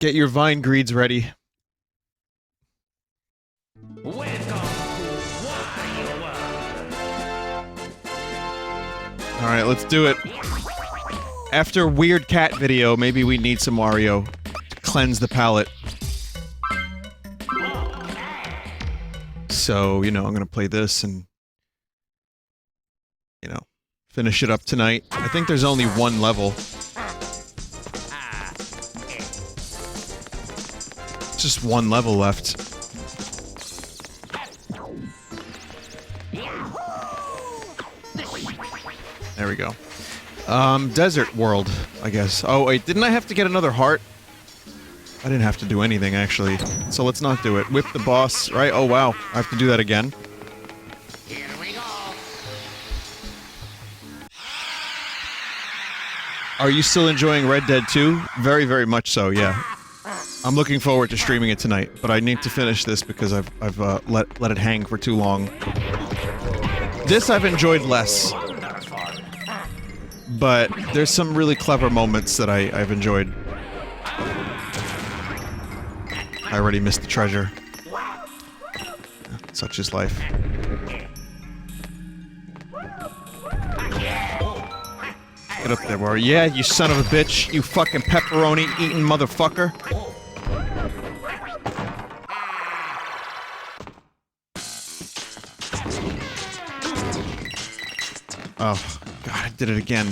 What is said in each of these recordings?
Get your vine greeds ready. Welcome to Wario World. Alright, let's do it. After Weird Cat video, maybe we need some Wario to cleanse the palate. So, you know, I'm gonna play this and... you know, finish it up tonight. I think there's only one level. Just one level left. There we go. Desert World, I guess. Oh, wait, didn't I have to get another heart? I didn't have to do anything, actually. So let's not do it. Whip the boss, right? Oh, wow. I have to do that again. Here we go. Are you still enjoying Red Dead 2? Very, very much so, yeah. I'm looking forward to streaming it tonight, but I need to finish this because I've let it hang for too long. This I've enjoyed less. But there's some really clever moments that I've enjoyed. I already missed the treasure. Such is life. Get up there, Wario. Yeah, you son of a bitch. You fucking pepperoni-eating motherfucker. Oh, God, I did it again.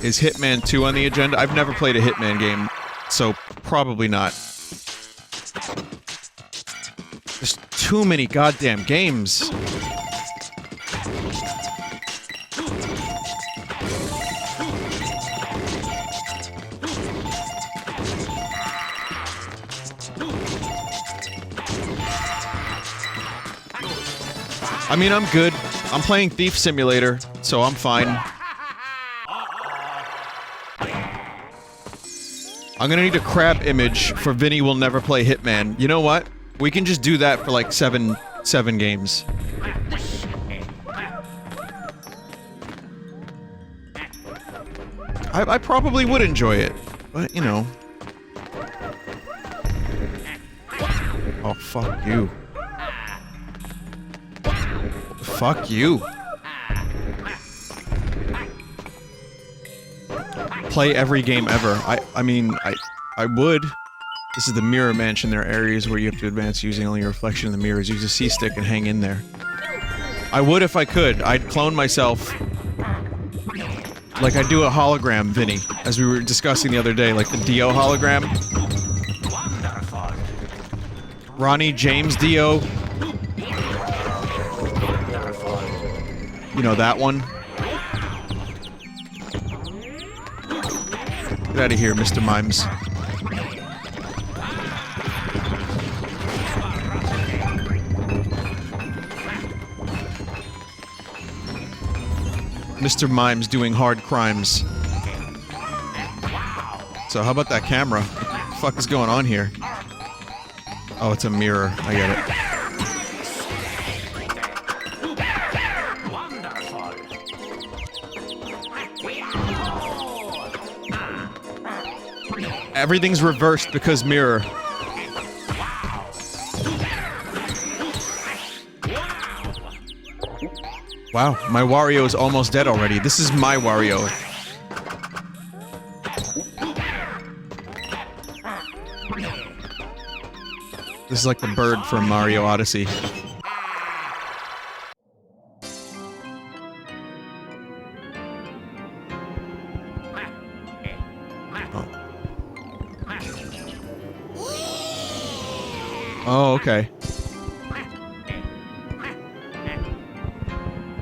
Is Hitman 2 on the agenda? I've never played a Hitman game, so probably not. There's too many goddamn games. I mean, I'm good. I'm playing Thief Simulator, so I'm fine. I'm gonna need a crab image for Vinny will never play Hitman. You know what? We can just do that for like seven games. I probably would enjoy it, but you know. Oh, fuck you. Fuck you. Play every game ever. I mean, I would. This is the Mirror Mansion. There are areas where you have to advance using only your reflection in the mirrors. Use a C-stick and hang in there. I would if I could. I'd clone myself. Like I'd do a hologram, Vinny, as we were discussing the other day, like the Dio hologram. Ronnie James Dio. You know, that one. Get out of here, Mr. Mimes. Mr. Mimes doing hard crimes. So how about that camera? What the fuck is going on here? Oh, it's a mirror. I get it. Everything's reversed because mirror. Wow, my Wario is almost dead already. This is my Wario. This is like the bird from Mario Odyssey. Oh, okay.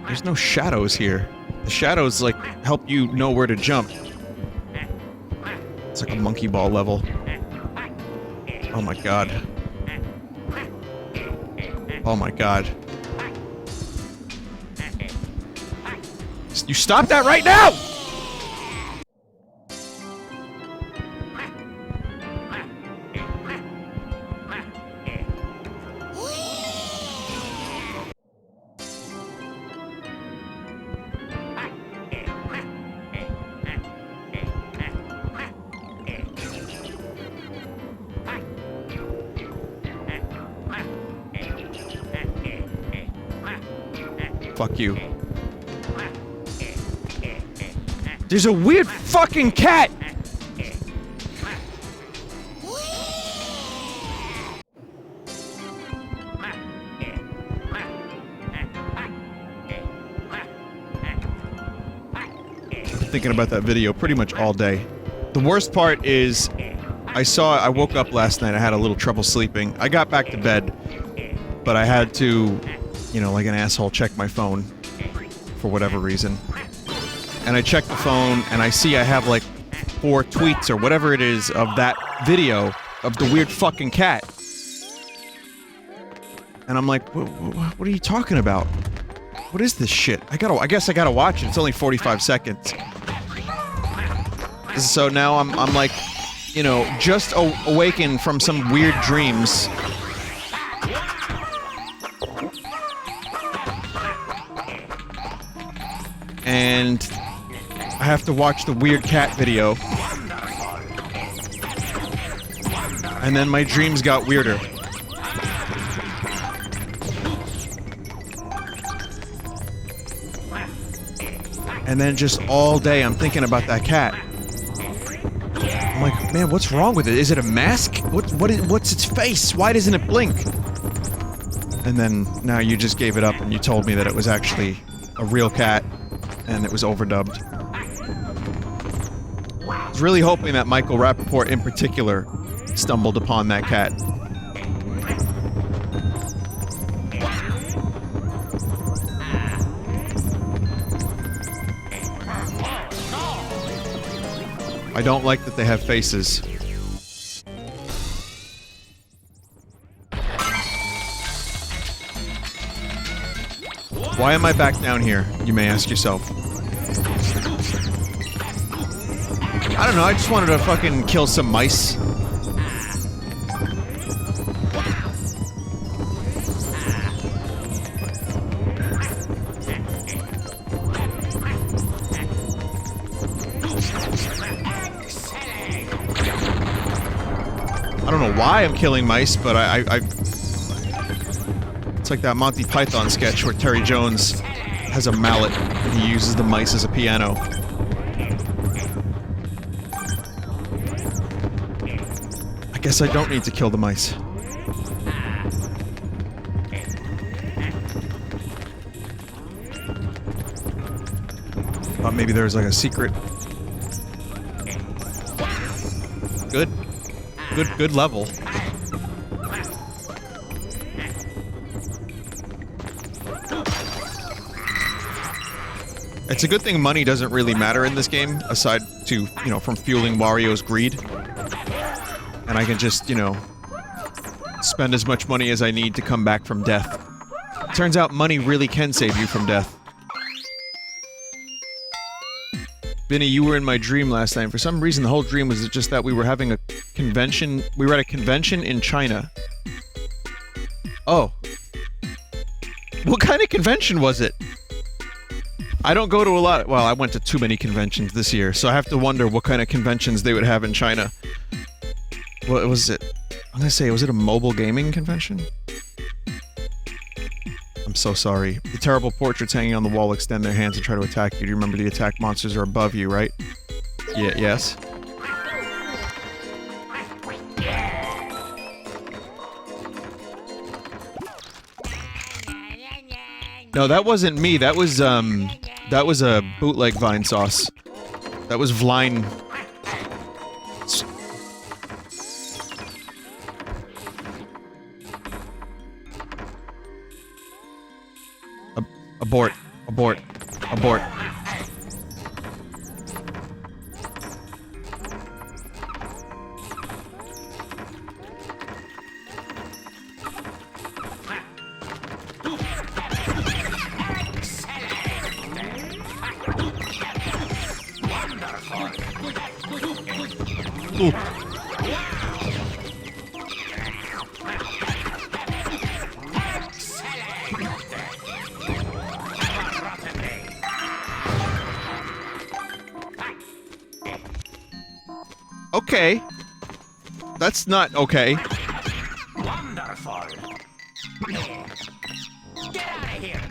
There's no shadows here. The shadows, like, help you know where to jump. It's like a monkey ball level. Oh my god. Oh my god. You stop that right now! Fuck you. There's a weird fucking cat! Thinking about that video pretty much all day. The worst part is, I woke up last night, I had a little trouble sleeping. I got back to bed, but I had to, you know, like an asshole, check my phone for whatever reason. And I checked the phone, and I see I have like 4 tweets or whatever it is of that video of the weird fucking cat. And I'm like, what are you talking about? What is this shit? I guess I gotta watch it. It's only 45 seconds. So now I'm like, you know, just awakened from some weird dreams. And I have to watch the weird cat video. And then my dreams got weirder. And then just all day I'm thinking about that cat. I'm like, man, what's wrong with it? Is it a mask? What's its face? Why doesn't it blink? And then now you just gave it up and you told me that it was actually a real cat and it was overdubbed. I was really hoping that Michael Rappaport in particular stumbled upon that cat. I don't like that they have faces. Why am I back down here, you may ask yourself. I don't know, I just wanted to fucking kill some mice. I don't know why I'm killing mice, but it's like that Monty Python sketch where Terry Jones has a mallet and he uses the mice as a piano. I guess I don't need to kill the mice. Thought maybe there's like a secret. Good. Good level. It's a good thing money doesn't really matter in this game, aside to, you know, from fueling Wario's greed. And I can just, you know, spend as much money as I need to come back from death. Turns out money really can save you from death. Vinny, you were in my dream last night. For some reason, the whole dream was just that we were having a convention. We were at a convention in China. Oh. What kind of convention was it? I don't go to a lot. Well, I went to too many conventions this year, so I have to wonder what kind of conventions they would have in China. What was it? I'm gonna say, was it a mobile gaming convention? I'm so sorry. The terrible portraits hanging on the wall extend their hands and try to attack you. Do you remember the attack monsters are above you, right? Yeah, yes. No, that wasn't me. That was a bootleg Vinesauce. That was Vline. Abort. Abort. Abort. Ooh. Okay. That's not okay. Wonderful. Get out of here.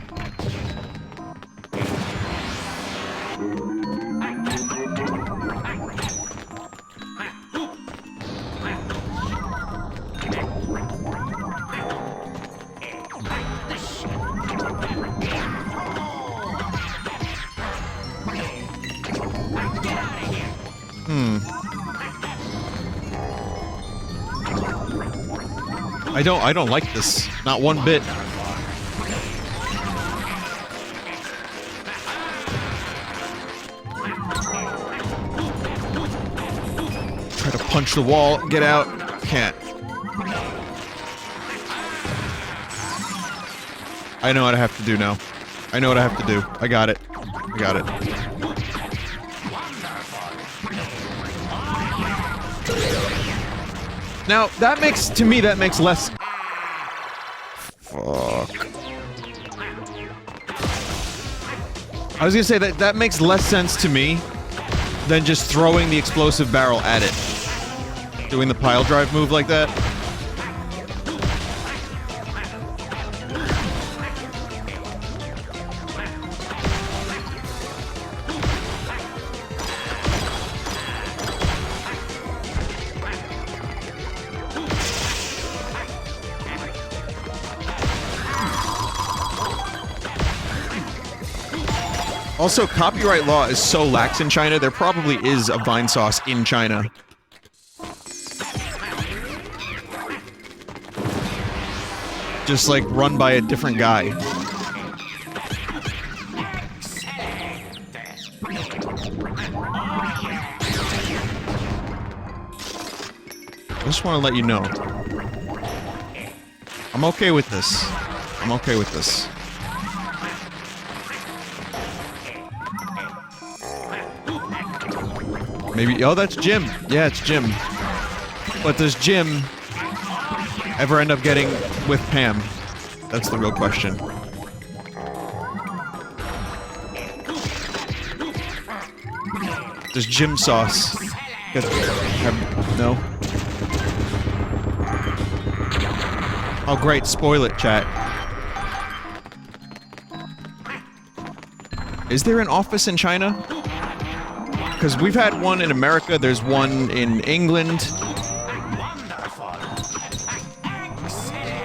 I don't like this. Not one bit. Try to punch the wall, get out. Can't. I know what I have to do now. I know what I have to do. I got it. I got it. Now, that makes, to me, that makes less... Fuck. I was gonna say that that makes less sense to me than just throwing the explosive barrel at it. Doing the pile drive move like that. Also, copyright law is so lax in China, there probably is a Vinesauce in China. Just, like, run by a different guy. I just want to let you know. I'm okay with this. I'm okay with this. Maybe- oh, that's Jim. Yeah, it's Jim. But does Jim ever end up getting with Pam? That's the real question. Does Jim Sauce get... no? Oh great, spoil it, chat. Is there an office in China? Because we've had one in America, there's one in England.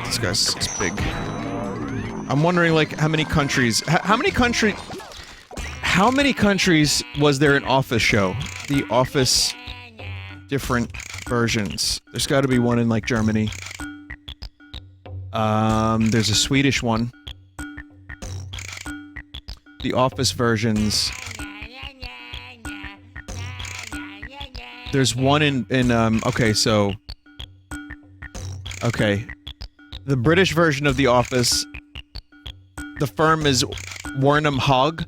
This guy's is big. I'm wondering, like, how many countries... how many countries was there an Office show? The Office... different versions. There's gotta be one in, like, Germany. There's a Swedish one. The Office versions... There's one in, okay, so... Okay. The British version of The Office... The firm is Warnham Hogg.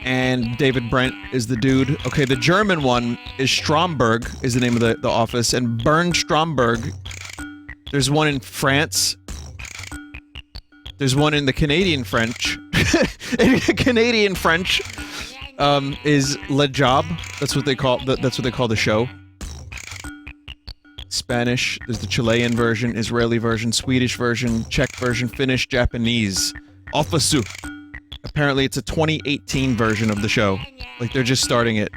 And David Brent is the dude. Okay, the German one is Stromberg, is the name of the office, and Bernd Stromberg. There's one in France. There's one in the Canadian French. Canadian French is Le Job. That's what they call the show. Spanish. There's the Chilean version, Israeli version, Swedish version, Czech version, Finnish, Japanese. Offisu. Apparently it's a 2018 version of the show. Like, they're just starting it.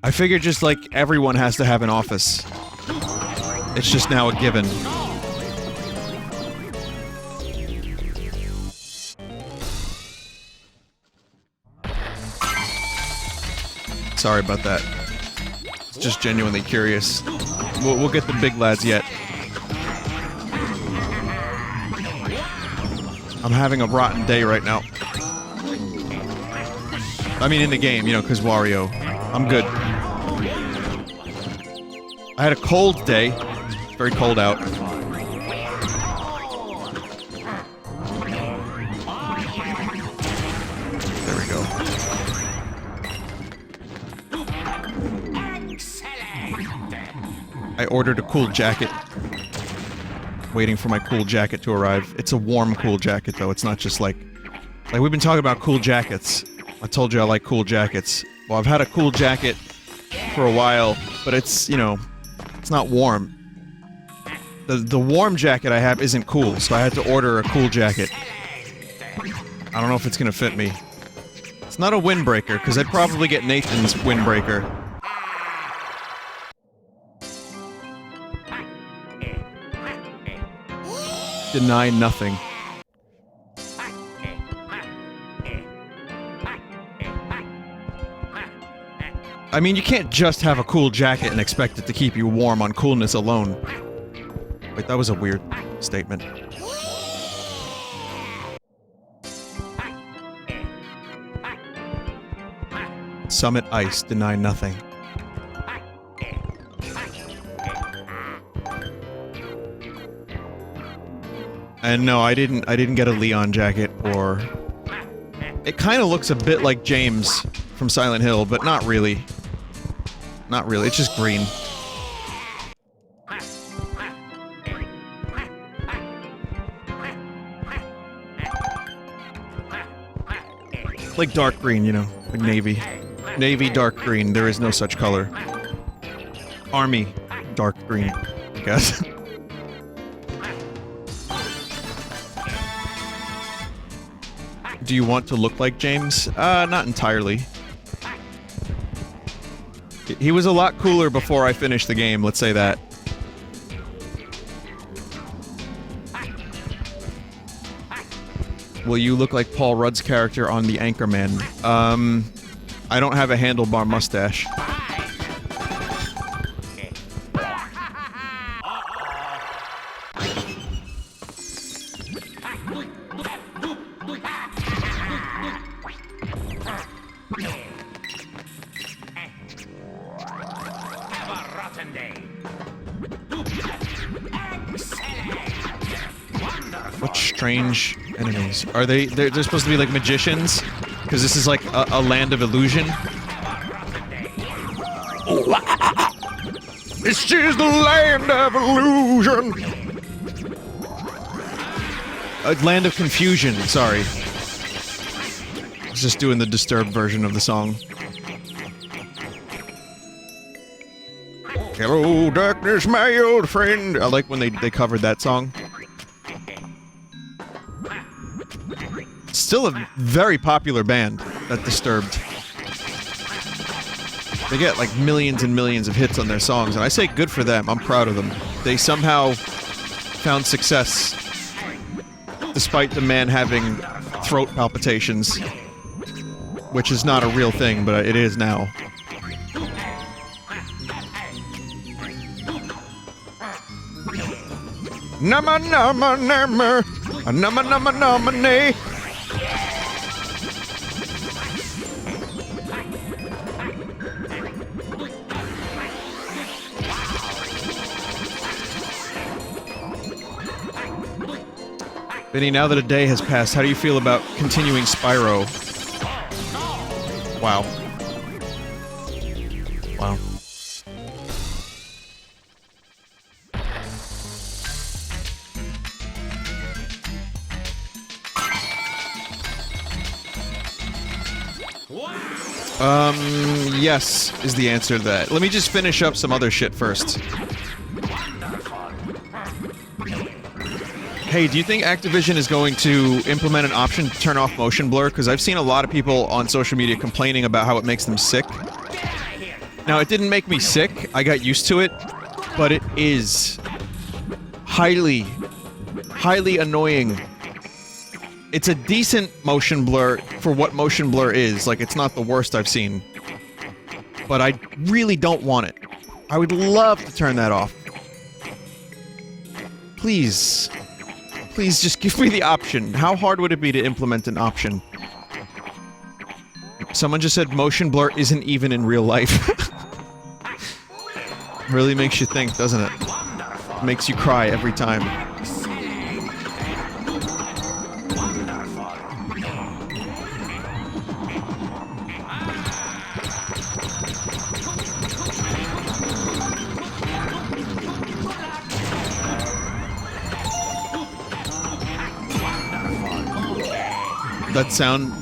I figure just, like, everyone has to have an office. It's just now a given. Sorry about that. It's just genuinely curious. We'll get the big lads yet. I'm having a rotten day right now. I mean, in the game, you know, because Wario. I'm good. I had a cold day. It's very cold out. There we go. I ordered a cool jacket. Waiting for my cool jacket to arrive. It's a warm cool jacket, though. It's not just like we've been talking about cool jackets. I told you I like cool jackets. Well, I've had a cool jacket for a while, but it's, you know, it's not warm. The warm jacket I have isn't cool, so I had to order a cool jacket. I don't know if it's gonna fit me. It's not a windbreaker, because I'd probably get Nathan's windbreaker. Deny nothing. I mean, you can't just have a cool jacket and expect it to keep you warm on coolness alone. Wait, that was a weird statement. Summit ice, deny nothing. And no, I didn't get a Leon jacket or... It kind of looks a bit like James from Silent Hill, but not really. Not really, it's just green. Like dark green, you know, like navy. Navy dark green, there is no such color. Army dark green, I guess. Do you want to look like James? Not entirely. He was a lot cooler before I finished the game, let's say that. Will you look like Paul Rudd's character on The Anchorman? I don't have a handlebar mustache. What strange enemies. Are they? They're supposed to be like magicians? Because this is like a land of illusion? This is the land of illusion! A land of confusion, sorry. I was just doing the Disturbed version of the song. Hello, darkness, my old friend. I like when they covered that song. Still a very popular band, that Disturbed. They get like millions and millions of hits on their songs, and I say good for them. I'm proud of them. They somehow found success despite the man having throat palpitations, which is not a real thing, but it is now. Nama nama nama, nama nama nama nay. Vinny, now that a day has passed, how do you feel about continuing Spyro? Wow. Wow. Yes, is the answer to that. Let me just finish up some other shit first. Hey, do you think Activision is going to implement an option to turn off motion blur? Because I've seen a lot of people on social media complaining about how it makes them sick. Now, it didn't make me sick, I got used to it, but it is highly, highly annoying. It's a decent motion blur for what motion blur is. Like, it's not the worst I've seen. But I really don't want it. I would love to turn that off. Please. Please just give me the option. How hard would it be to implement an option? Someone just said motion blur isn't even in real life. Really makes you think, doesn't it? Makes you cry every time. That sound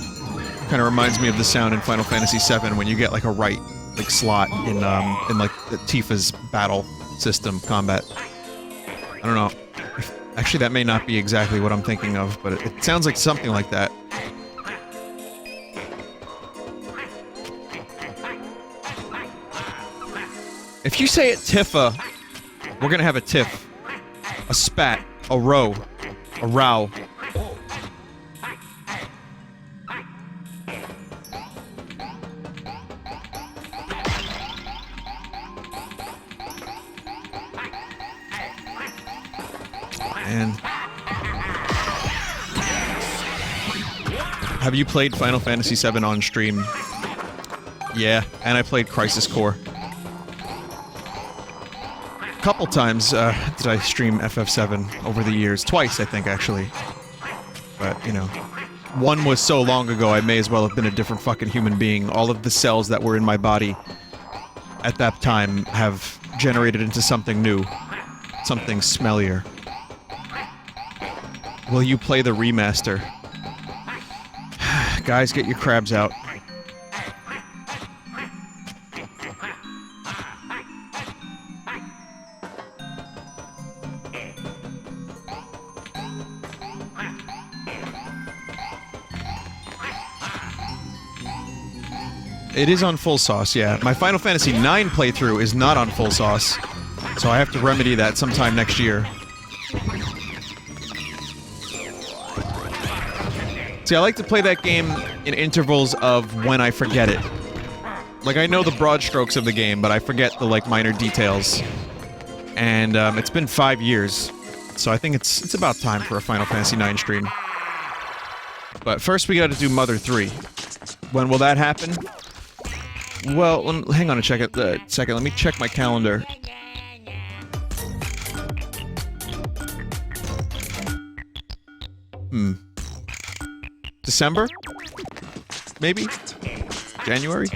kind of reminds me of the sound in Final Fantasy VII when you get like a right like slot in like the Tifa's battle system combat. I don't know. Actually, that may not be exactly what I'm thinking of, but it sounds like something like that. If you say it Tifa, we're gonna have a tiff, a spat, a row, a row. And have you played Final Fantasy VII on stream? Yeah, and I played Crisis Core. A couple times did I stream FF7 over the years. Twice, I think, actually. But, you know. One was so long ago, I may as well have been a different fucking human being. All of the cells that were in my body at that time have generated into something new. Something smellier. Will you play the remaster? Guys, get your crabs out. It is on full sauce, yeah. My Final Fantasy IX playthrough is not on full sauce, so I have to remedy that sometime next year. See, I like to play that game in intervals of when I forget it. Like, I know the broad strokes of the game, but I forget the, like, minor details. And, it's been 5 years, so I think it's about time for a Final Fantasy IX stream. But first we gotta do Mother 3. When will that happen? Well, hang on a second. Let me check my calendar. December? Maybe? January?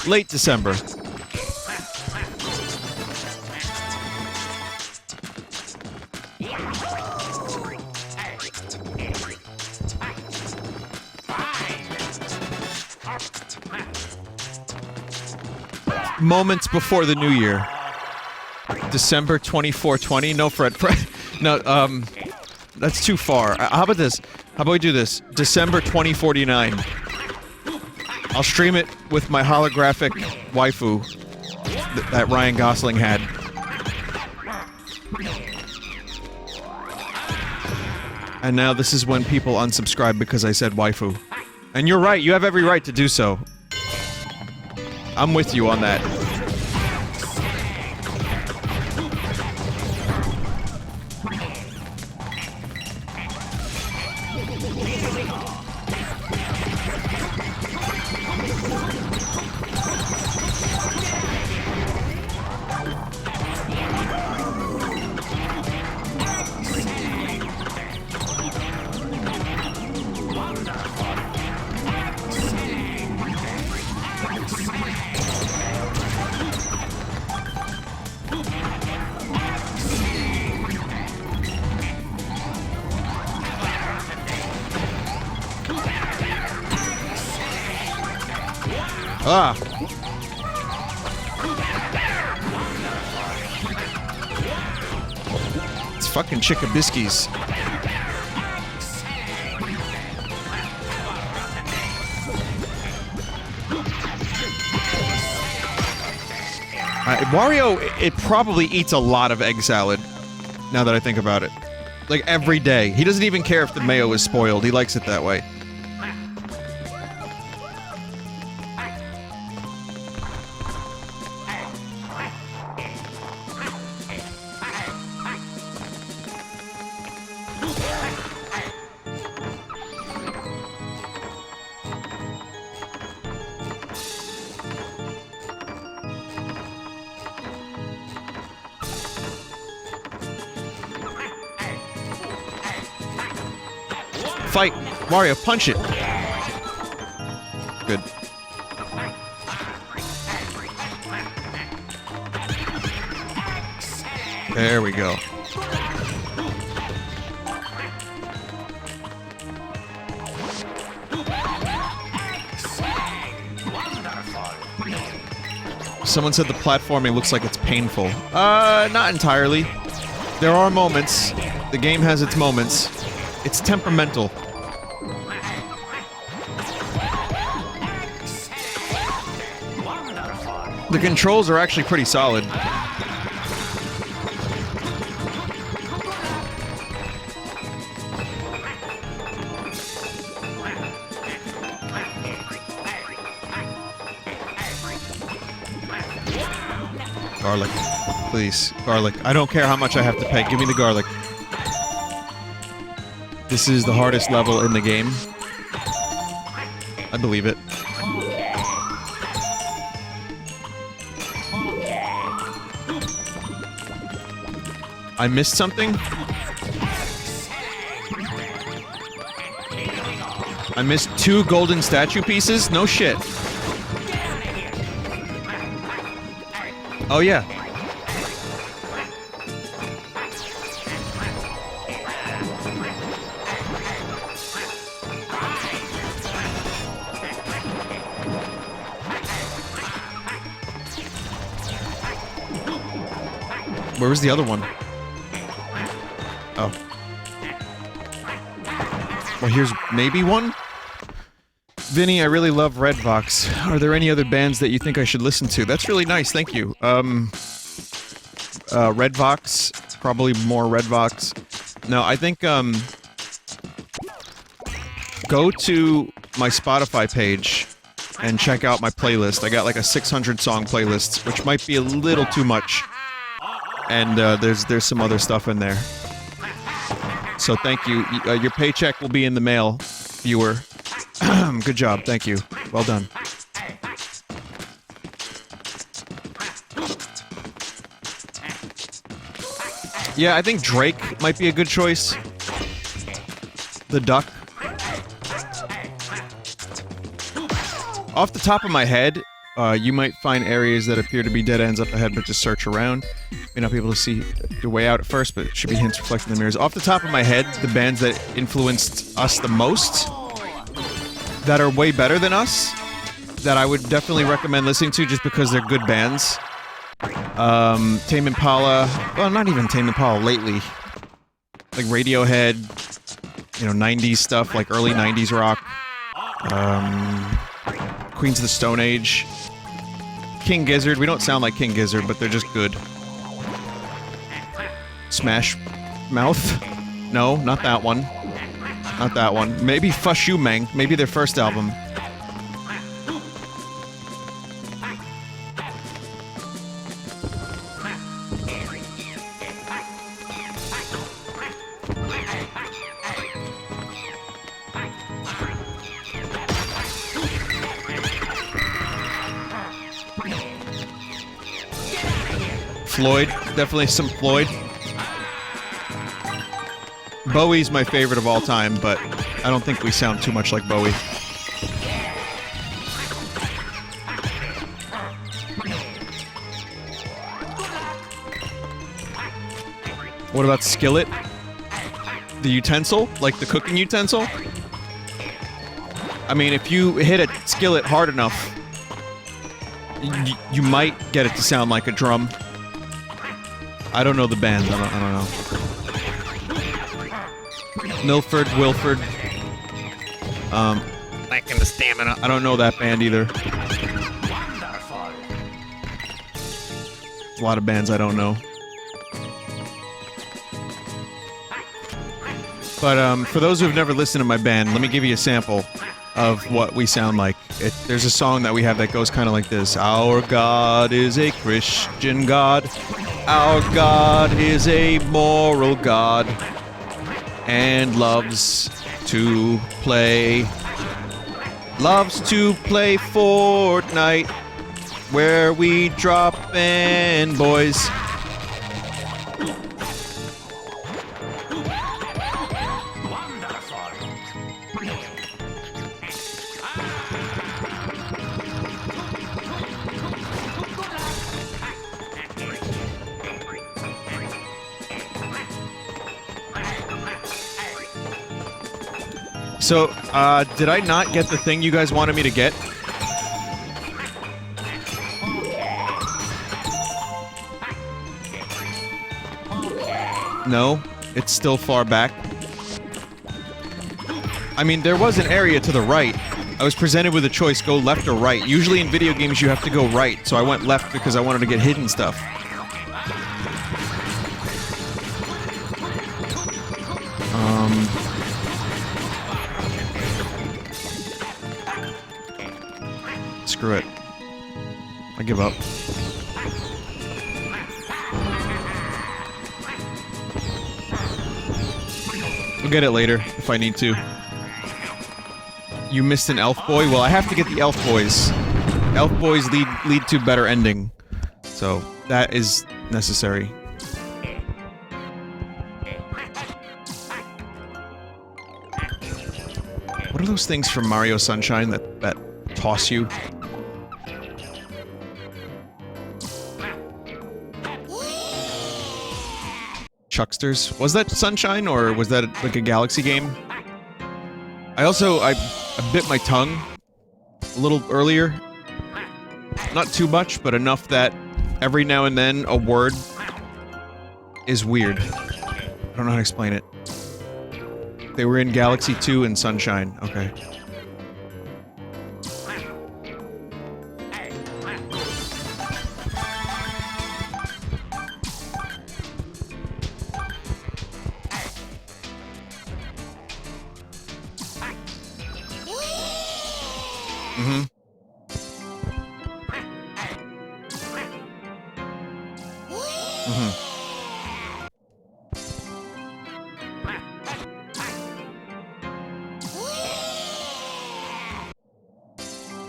Late December. Moments before the new year. December 2420. No, Fred. No, that's too far. How about this? How about we do this? December 2049. I'll stream it with my holographic waifu that Ryan Gosling had. And now this is when people unsubscribe because I said waifu. And you're right, you have every right to do so. I'm with you on that. Ah! It's fucking Chickabiskies. Wario, it probably eats a lot of egg salad, now that I think about it. Like, every day. He doesn't even care if the mayo is spoiled, he likes it that way. Fight! Wario, punch it! Good. There we go. Someone said the platforming looks like it's painful. Not entirely. There are moments. The game has its moments. It's temperamental. The controls are actually pretty solid. Garlic. Please. Garlic. I don't care how much I have to pay. Give me the garlic. This is the hardest level in the game. I believe it. I missed something? I missed 2 golden statue pieces? No shit. Oh yeah. Where was the other one? Oh. Well, here's maybe one? Vinny, I really love Redvox. Are there any other bands that you think I should listen to? That's really nice, thank you. Redvox. Probably more Redvox. No, I think, go to my Spotify page and check out my playlist. I got like a 600-song playlist, which might be a little too much. And, there's some other stuff in there. So thank you. Your paycheck will be in the mail, viewer. Good job, thank you. Well done. Yeah, I think Drake might be a good choice. The Duck. Off the top of my head, you might find areas that appear to be dead ends up ahead, but just search around. May not be able to see your way out at first, but it should be hints reflected in the mirrors. Off the top of my head, the bands that influenced us the most, that are way better than us, that I would definitely recommend listening to just because they're good bands. Tame Impala, well, not even Tame Impala, lately. Like Radiohead, you know, 90s stuff, like early 90s rock. Queens of the Stone Age. King Gizzard, we don't sound like King Gizzard, but they're just good. Smash Mouth? No, not that one. Not that one. Maybe Fushu Mang, maybe their first album. Floyd, definitely some Floyd. Bowie's my favorite of all time, but I don't think we sound too much like Bowie. What about Skillet? The utensil? Like the cooking utensil? I mean, if you hit a skillet hard enough, you might get it to sound like a drum. I don't know the band, I don't know. Milford, Wilford. Lacking the stamina. I don't know that band either. A lot of bands I don't know. But, for those who've never listened to my band, let me give you a sample of what we sound like. There's a song that we have that goes kind of like this. Our God is a Christian God. Our God is a moral God. And loves to play Fortnite, where we drop in boys. So, did I not get the thing you guys wanted me to get? No? It's still far back? I mean, there was an area to the right. I was presented with a choice, go left or right. Usually in video games you have to go right, so I went left because I wanted to get hidden stuff. Screw it. I give up. I'll get it later if I need to. You missed an elf boy? Well, I have to get the elf boys. Elf boys lead to better ending. So, that is necessary. What are those things from Mario Sunshine that toss you? Chucksters? Was that Sunshine, or was that like a Galaxy game? I bit my tongue a little earlier. Not too much, but enough that every now and then a word is weird. I don't know how to explain it. They were in Galaxy 2 and Sunshine. Okay. Mm-hmm. Mm-hmm.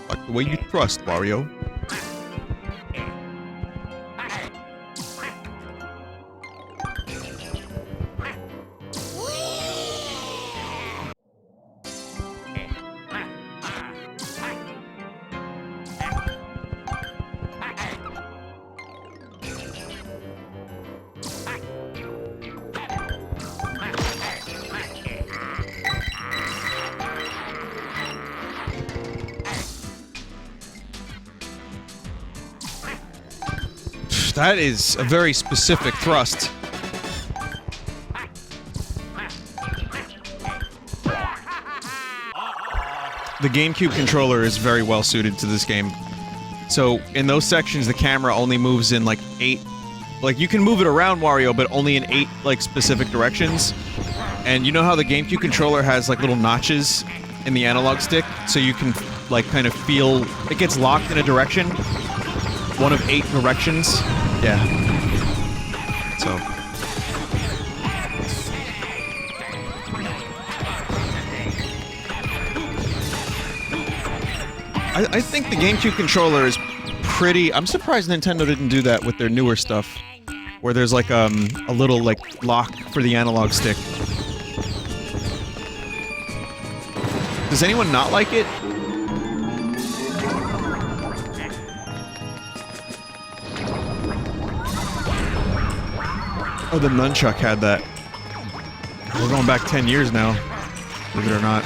Like the way you thrust, Wario. That is a very specific thrust. The GameCube controller is very well suited to this game. So, in those sections, the camera only moves in, like, 8... Like, you can move it around Wario, but only in 8, like, specific directions. And you know how the GameCube controller has, like, little notches in the analog stick? So you can, like, kind of feel... It gets locked in a direction. One of 8 directions. Yeah. So... I think the GameCube controller is pretty... I'm surprised Nintendo didn't do that with their newer stuff. Where there's like, a little, like, lock for the analog stick. Does anyone not like it? Oh, the nunchuck had that. We're going back 10 years now. Believe it or not.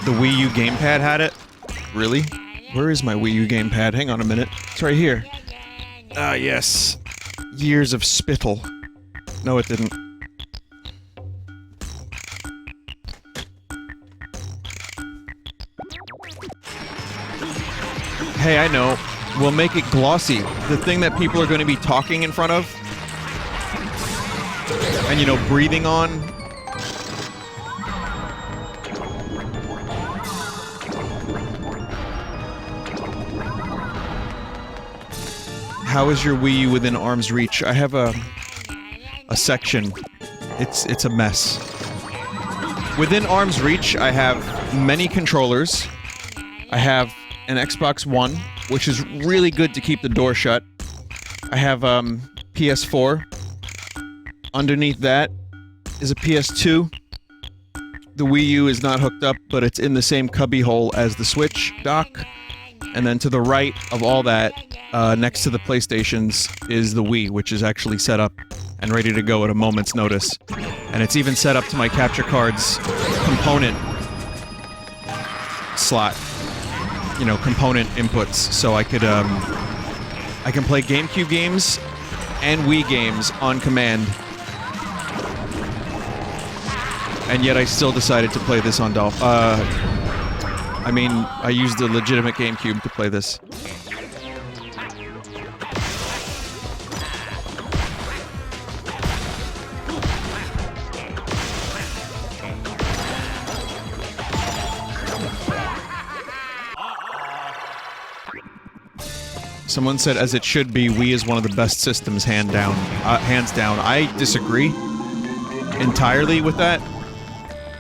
The Wii U gamepad had it? Really? Where is my Wii U gamepad? Hang on a minute. It's right here. Ah, yes. Years of spittle. No, it didn't. Hey, I know. We'll make it glossy. The thing that people are going to be talking in front of. And, you know, breathing on. How is your Wii U within arm's reach? I have a section. It's a mess. Within arm's reach, I have many controllers. I have an Xbox One, which is really good to keep the door shut. I have PS4. Underneath that is a PS2. The Wii U is not hooked up, but it's in the same cubby hole as the Switch dock. And then to the right of all that, next to the PlayStations, is the Wii, which is actually set up and ready to go at a moment's notice. And it's even set up to my capture card's component slot. You know, component inputs, so I could, I can play GameCube games and Wii games on command. And yet I still decided to play this on I mean, I used a legitimate GameCube to play this. Someone said, as it should be, Wii is one of the best systems, hands down. I disagree entirely with that.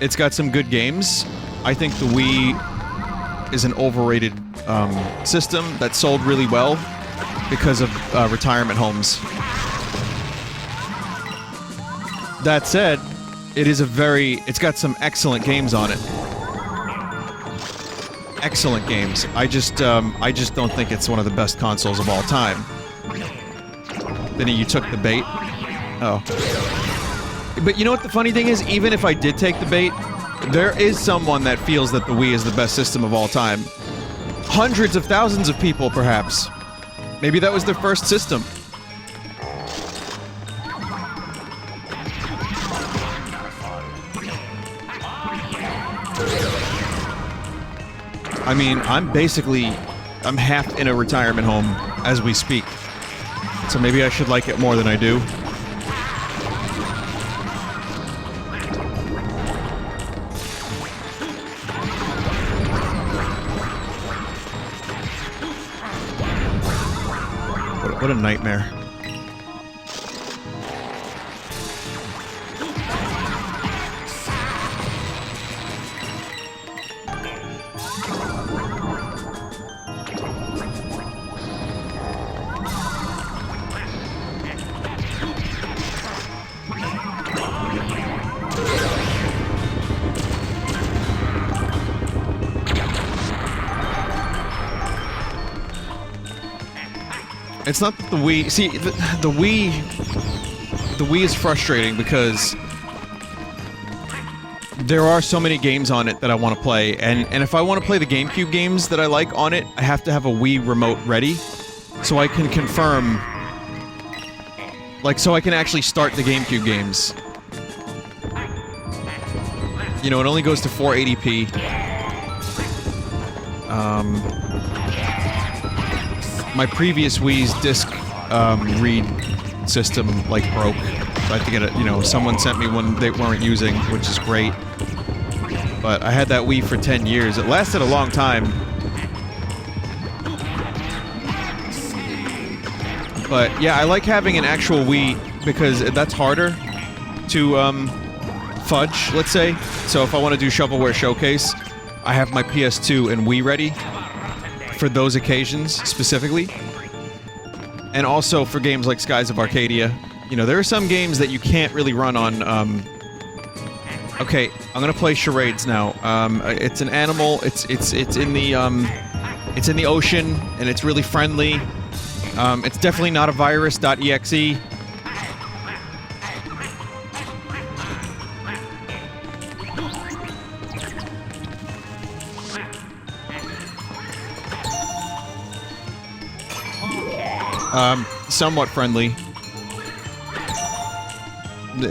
It's got some good games. I think the Wii is an overrated system that sold really well because of retirement homes. That said, it's got some excellent games on it. Excellent games. I just don't think it's one of the best consoles of all time. Vinny, you took the bait? Oh. But you know what the funny thing is? Even if I did take the bait, there is someone that feels that the Wii is the best system of all time. Hundreds of thousands of people, perhaps. Maybe that was their first system. I mean, I'm half in a retirement home as we speak. So maybe I should like it more than I do. What a nightmare. It's not that the Wii... See, the Wii... The Wii is frustrating because... there are so many games on it that I want to play, and if I want to play the GameCube games that I like on it, I have to have a Wii remote ready, so I can confirm... Like, so I can actually start the GameCube games. You know, it only goes to 480p. My previous Wii's disc read system, like, broke. So I had to get it, you know, someone sent me one they weren't using, which is great. But I had that Wii for 10 years. It lasted a long time. But, yeah, I like having an actual Wii because that's harder to, fudge, let's say. So if I want to do Shovelware Showcase, I have my PS2 and Wii ready. For those occasions, specifically. And also for games like Skies of Arcadia. You know, there are some games that you can't really run on, Okay, I'm gonna play charades now. It's an animal, it's in the ocean, and it's really friendly. It's definitely not a virus.exe. Somewhat friendly.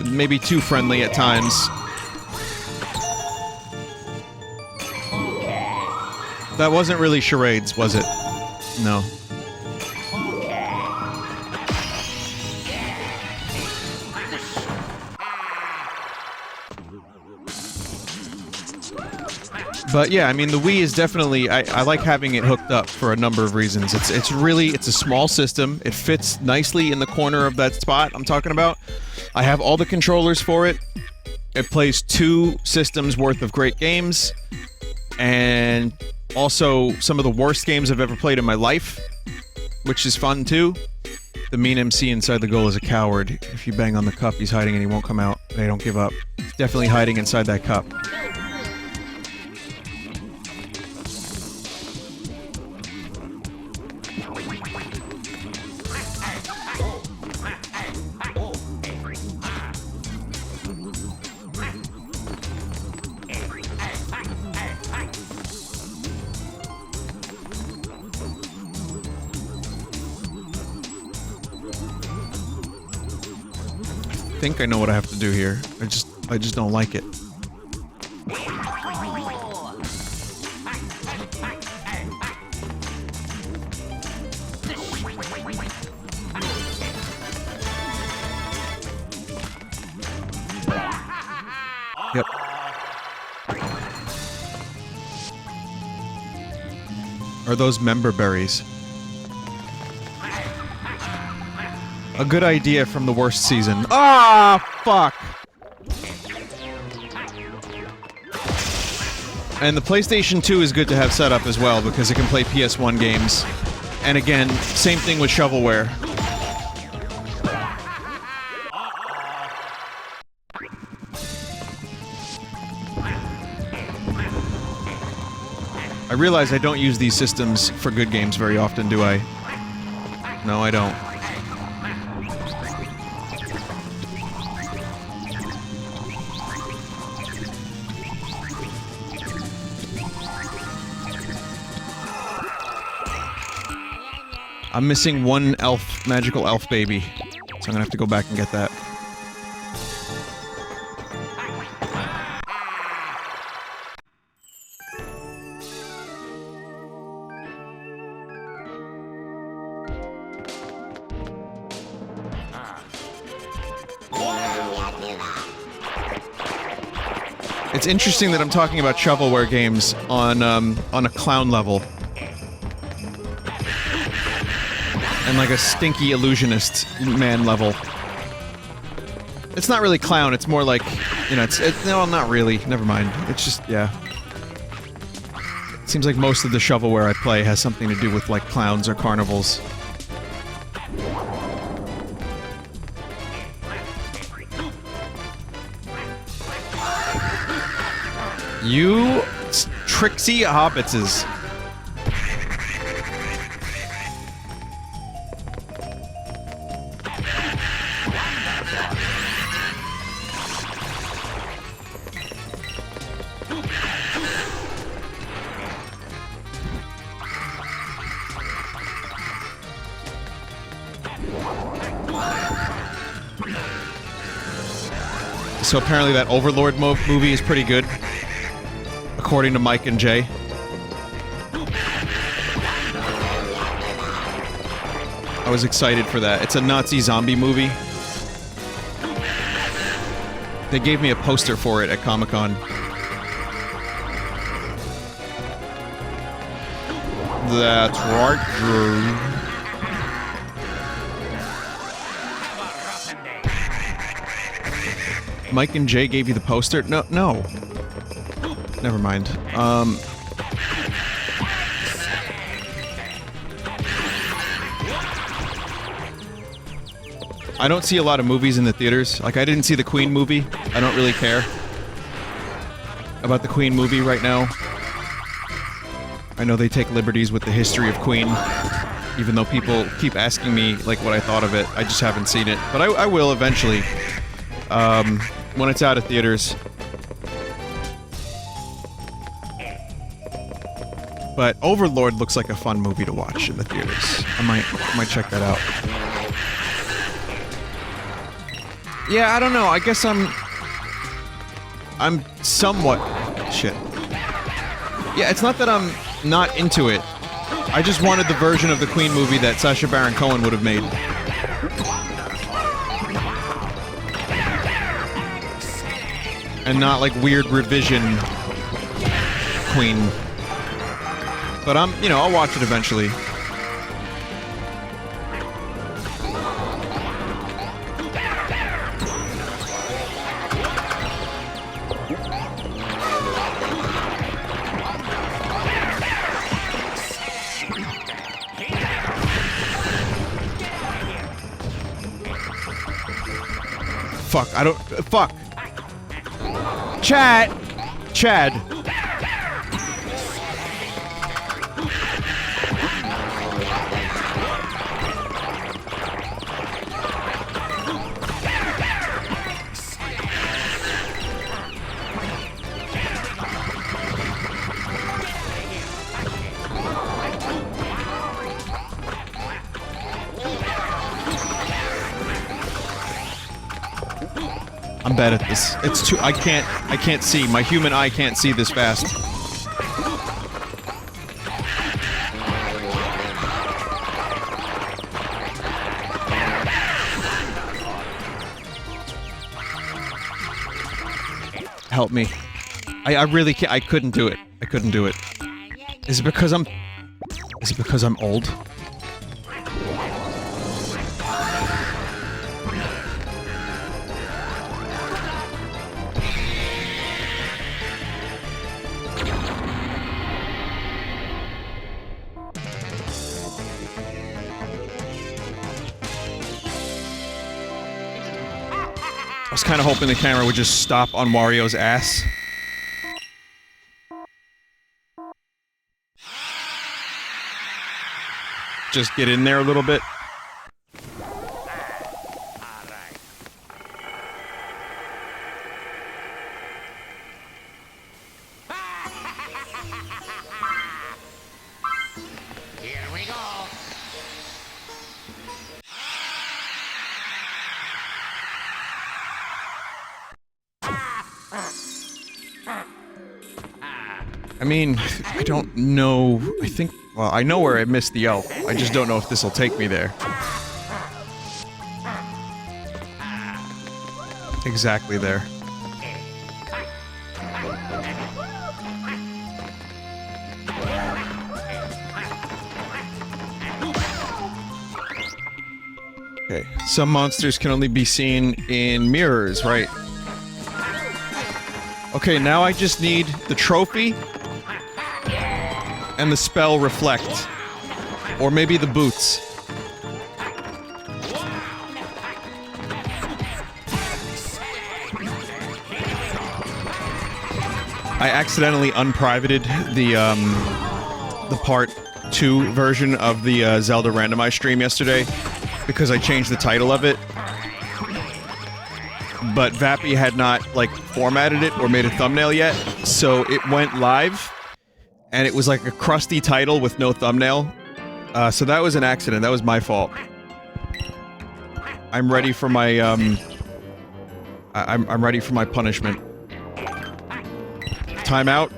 Maybe too friendly at times. That wasn't really charades, was it? No. But yeah, I mean, the Wii is definitely... I like having it hooked up for a number of reasons. It's a small system. It fits nicely in the corner of that spot I'm talking about. I have all the controllers for it. It plays 2 systems worth of great games. And also some of the worst games I've ever played in my life. Which is fun, too. The mean MC inside the goal is a coward. If you bang on the cup, he's hiding and he won't come out. They don't give up. He's definitely hiding inside that cup. I think I know what I have to do here. I just don't like it. Yep. Are those member berries? A good idea from the worst season. Ah, fuck! And the PlayStation 2 is good to have set up as well, because it can play PS1 games. And again, same thing with Shovelware. I realize I don't use these systems for good games very often, do I? No, I don't. I'm missing one elf, magical elf baby, so I'm gonna have to go back and get that. It's interesting that I'm talking about shovelware games on a clown level. And like a stinky illusionist man level. It's not really clown, it's more like, you know, no, not really, never mind. It's just, yeah. It seems like most of the shovelware I play has something to do with, like, clowns or carnivals. You tricksy hobbitses. So apparently that Overlord movie is pretty good, according to Mike and Jay. I was excited for that. It's a Nazi zombie movie. They gave me a poster for it at Comic-Con. That's right, Drew. Mike and Jay gave you the poster? No. Never mind. I don't see a lot of movies in the theaters. Like, I didn't see the Queen movie. I don't really care about the Queen movie right now. I know they take liberties with the history of Queen, even though people keep asking me, like, what I thought of it. I just haven't seen it. But I will eventually. When it's out of theaters. But Overlord looks like a fun movie to watch in the theaters. I might check that out. Yeah, I don't know. I guess I'm somewhat... Shit. Yeah, it's not that I'm not into it. I just wanted the version of the Queen movie that Sacha Baron Cohen would have made. And not like weird revision Queen. But you know, I'll watch it eventually. Fuck, I don't... Fuck! Chad! I'm bad at this. It's too... I can't see. My human eye can't see this fast. Help me. I really can't... I couldn't do it. I couldn't do it. Is it because I'm... Is it because I'm old? I was kind of hoping the camera would just stop on Wario's ass. Just get in there a little bit. Here we go. I mean, I don't know. I think. Well, I know where I missed the elf. I just don't know if this will take me there. Exactly there. Okay, some monsters can only be seen in mirrors, right? Okay, now I just need the trophy and the spell reflect. Or maybe the boots. I accidentally unprivated the part 2 version of the Zelda randomized stream yesterday because I changed the title of it. But Vappy had not, like, formatted it or made a thumbnail yet, so it went live, and it was like a crusty title with no thumbnail. So that was an accident. That was my fault. I'm ready for my, I'm ready for my punishment. Time out.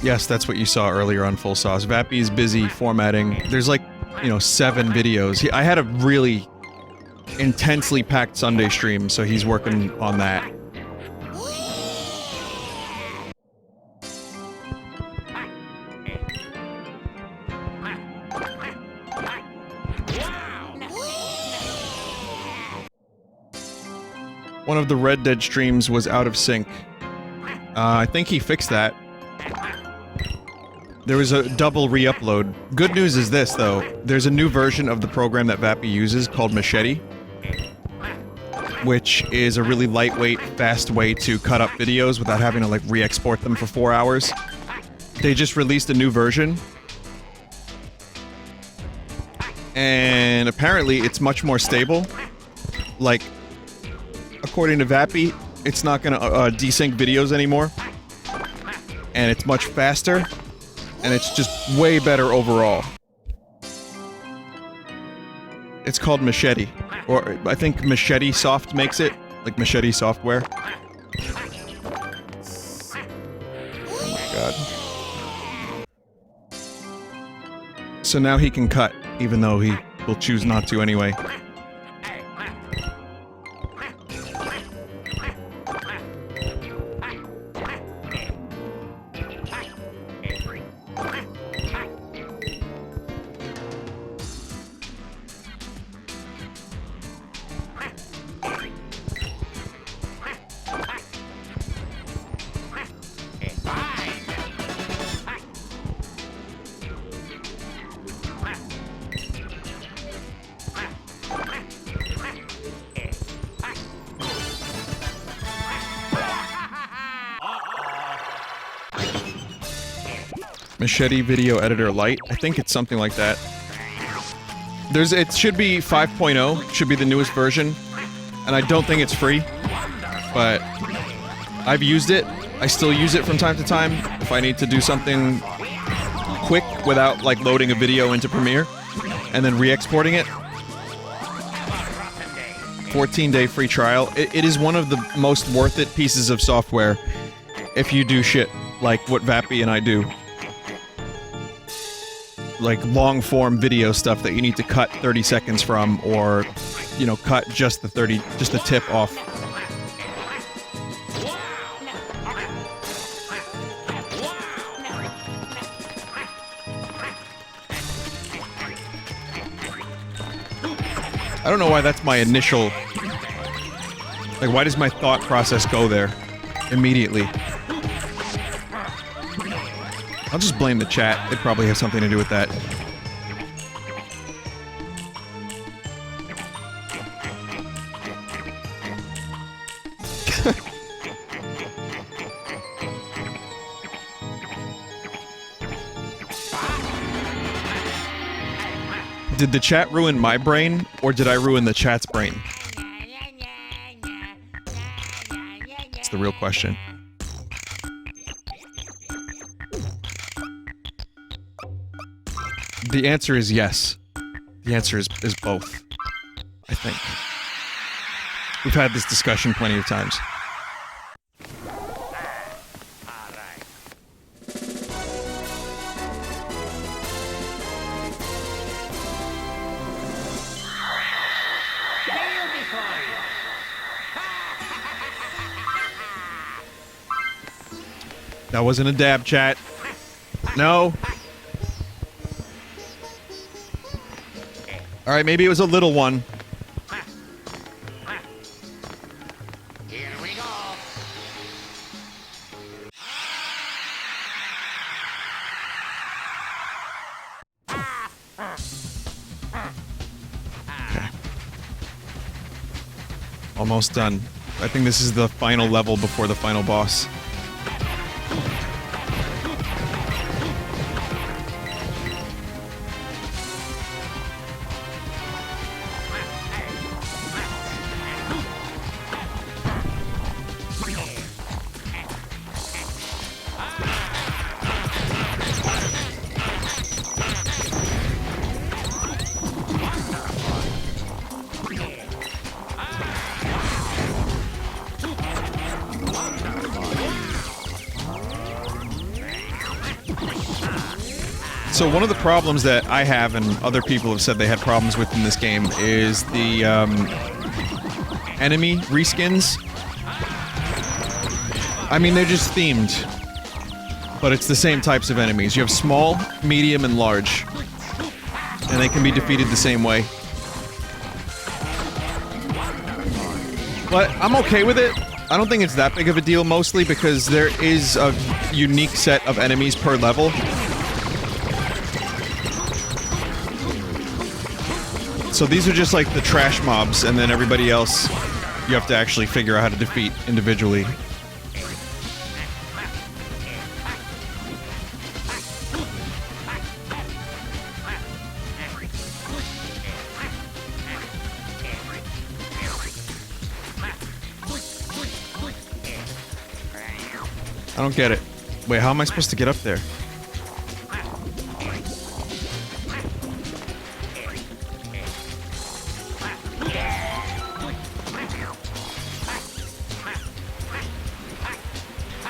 Yes, that's what you saw earlier on Full Sauce. Vappy's busy formatting. There's like, you know, 7 videos. I had a really intensely packed Sunday stream, so he's working on that. One of the Red Dead streams was out of sync. I think he fixed that. There was a double re-upload. Good news is this, though. There's a new version of the program that Vappy uses called Machete, which is a really lightweight, fast way to cut up videos without having to, like, re-export them for 4 hours. They just released a new version. And apparently it's much more stable. Like, according to Vappy, it's not gonna desync videos anymore. And it's much faster. And it's just way better overall. It's called Machete. Or, I think Machete Soft makes it. Like Machete Software. Oh my god. So now he can cut, even though he will choose not to anyway. Machete Video Editor Lite. I think it's something like that. It should be 5.0, should be the newest version, and I don't think it's free, but I've used it. I still use it from time to time if I need to do something quick without, like, loading a video into Premiere and then re-exporting it. 14-day free trial. It is one of the most worth it pieces of software if you do shit like what Vappy and I do. Like long-form video stuff that you need to cut 30 seconds from, or, you know, cut just the tip off. I don't know why that's my initial... Like, why does my thought process go there immediately? I'll just blame the chat. It probably has something to do with that. Did the chat ruin my brain, or did I ruin the chat's brain? That's the real question. The answer is yes. The answer is both. I think. We've had this discussion plenty of times. That wasn't a dab, chat. No. Alright, maybe it was a little one. Here we go. Okay. Almost done. I think this is the final level before the final boss. So one of the problems that I have, and other people have said they had problems with in this game, is the, enemy reskins. I mean, they're just themed. But it's the same types of enemies. You have small, medium, and large. And they can be defeated the same way. But I'm okay with it. I don't think it's that big of a deal, mostly because there is a unique set of enemies per level. So these are just like the trash mobs, and then everybody else you have to actually figure out how to defeat individually. I don't get it. Wait, how am I supposed to get up there?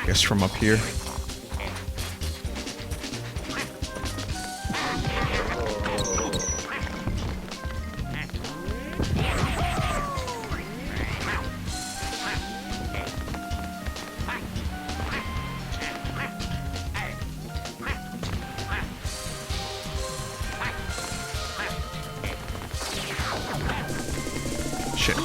Guess from up here. Shit.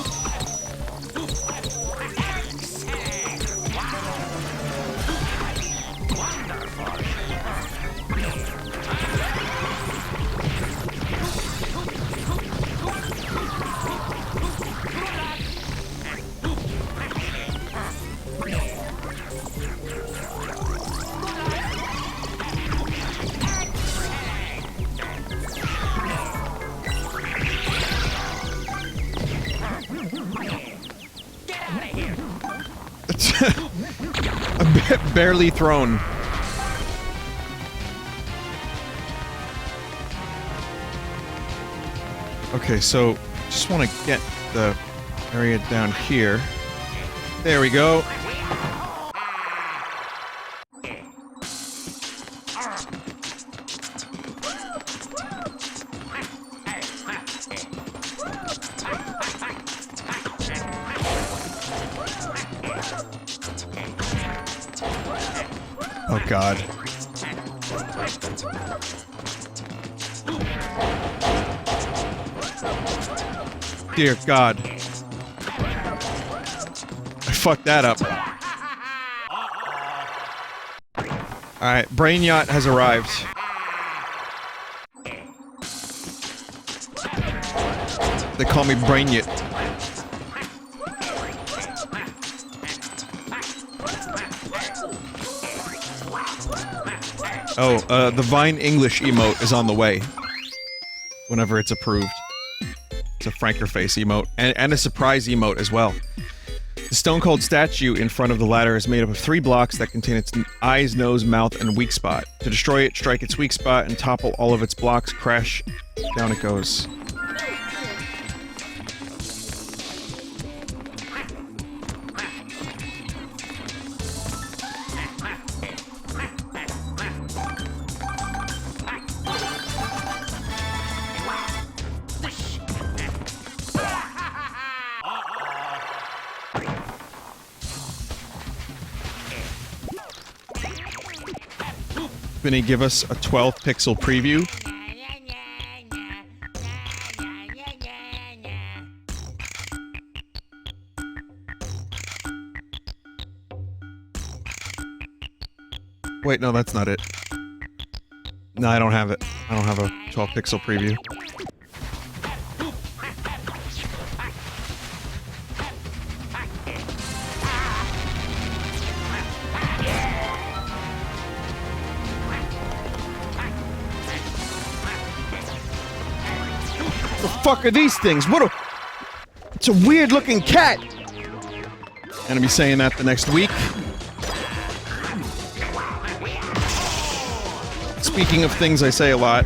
Barely thrown. Okay, so just want to get the area down here. There we go. Oh God. Dear God. I fucked that up. Alright, Brain Yacht has arrived. They call me Brain Yacht. Oh, the Vine English emote is on the way. whenever it's approved. It's a Franker face emote, and a surprise emote as well. The stone cold statue in front of the ladder is made up of 3 blocks that contain its eyes, nose, mouth, and weak spot. To destroy it, strike its weak spot and topple all of its blocks. Crash. Down it goes. Vinny, give us a 12 pixel preview. Wait, no, that's not it. No, I don't have it. I don't have a 12 pixel preview. The fuck are these things? What a... It's a weird looking cat! Gonna be saying that the next week. Speaking of things I say a lot,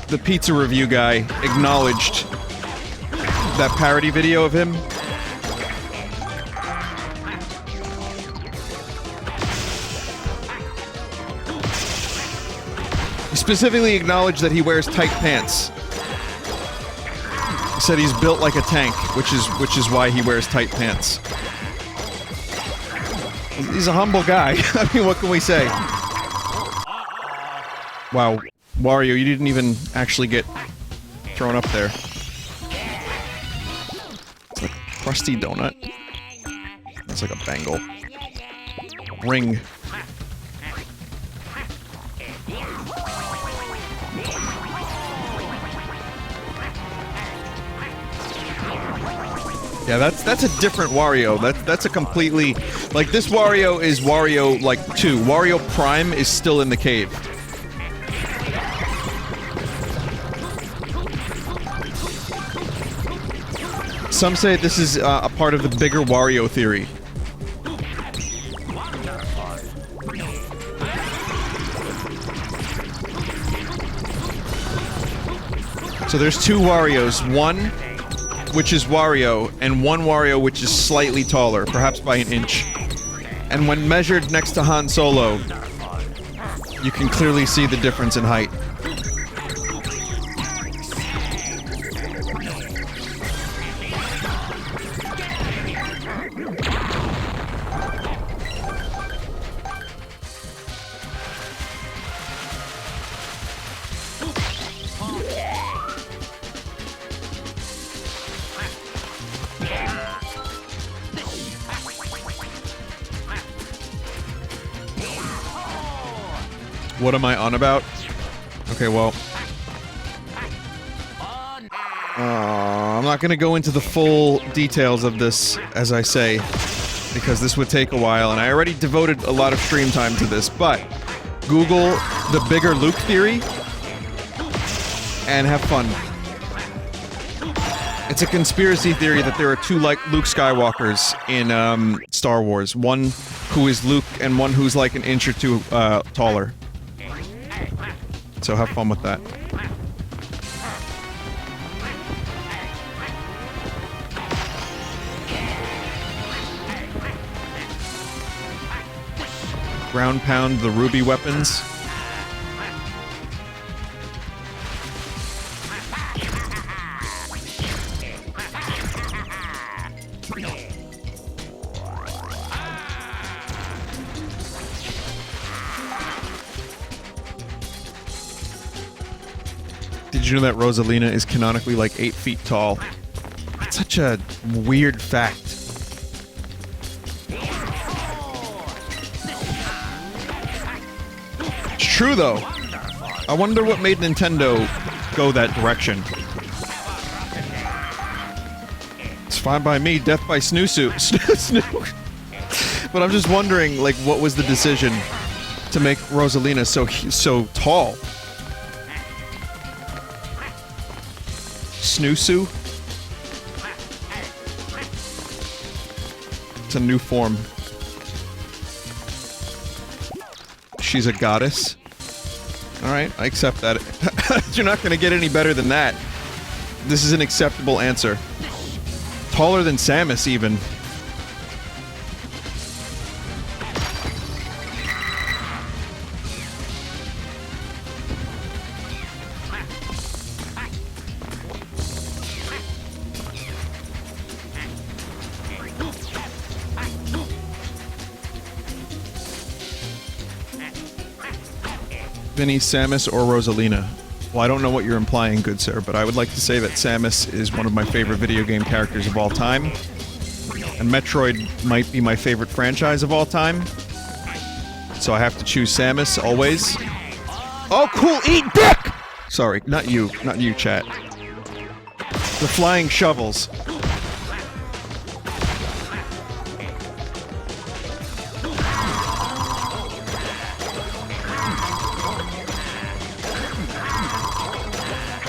the pizza review guy acknowledged that parody video of him. He specifically acknowledged that he wears tight pants. He said he's built like a tank, which is why he wears tight pants. He's a humble guy. I mean, what can we say? Wow, Wario, you didn't even actually get thrown up there. It's like a crusty donut. It's like a bangle. Ring. Yeah, that's a different Wario. That's a completely... Like, this Wario is Wario, like, 2. Wario Prime is still in the cave. Some say this is a part of the bigger Wario theory. So there's 2 Warios. One which is Wario, and one Wario which is slightly taller, perhaps by an inch. And when measured next to Han Solo, you can clearly see the difference in height. What am I on about? Okay, well... I'm not gonna go into the full details of this, as I say, because this would take a while, and I already devoted a lot of stream time to this, but Google the bigger Luke theory, and have fun. It's a conspiracy theory that there are 2 like Luke Skywalkers in Star Wars. One who is Luke, and one who's like an inch or 2 taller. So have fun with that. Ground pound the ruby weapons. Did you know that Rosalina is canonically like 8 feet tall? That's such a weird fact. It's true though. I wonder what made Nintendo go that direction. It's fine by me, death by Snoosu. But I'm just wondering, like, what was the decision to make Rosalina so tall? Snoosu. It's a new form. She's a goddess. Alright, I accept that. You're not gonna get any better than that. This is an acceptable answer. Taller than Samus, even. Vinny, Samus, or Rosalina? Well, I don't know what you're implying, good sir, but I would like to say that Samus is one of my favorite video game characters of all time. And Metroid might be my favorite franchise of all time. So I have to choose Samus, always. Oh, cool! Eat dick! Sorry, not you, chat. The flying shovels.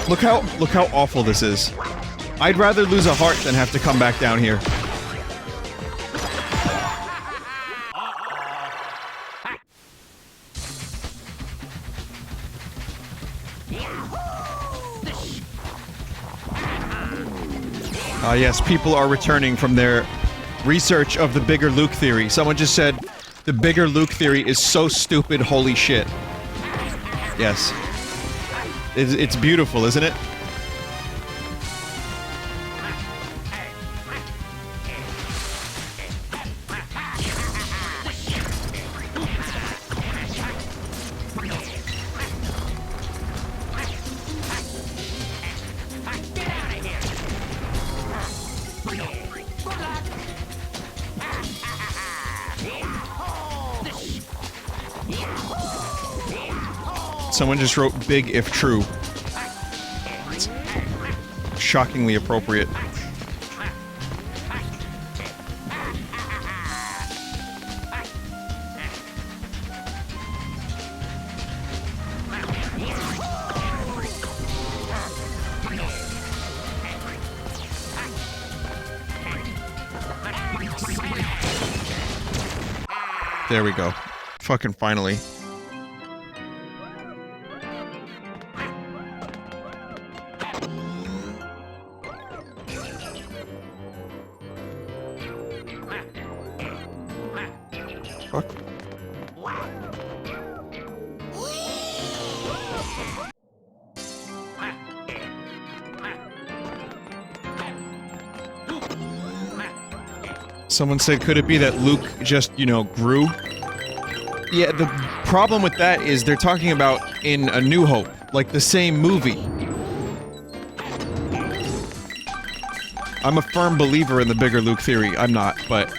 Look how awful this is. I'd rather lose a heart than have to come back down here. Yes, people are returning from their research of the bigger Luke theory. Someone just said, the bigger Luke theory is so stupid, holy shit. Yes. It's beautiful, isn't it? Someone just wrote big if true. It's shockingly appropriate. There we go. Fucking finally. Fuck. Someone said, could it be that Luke just, you know, grew? Yeah, the problem with that is they're talking about in A New Hope, like the same movie. I'm a firm believer in the bigger Luke theory. I'm not, but...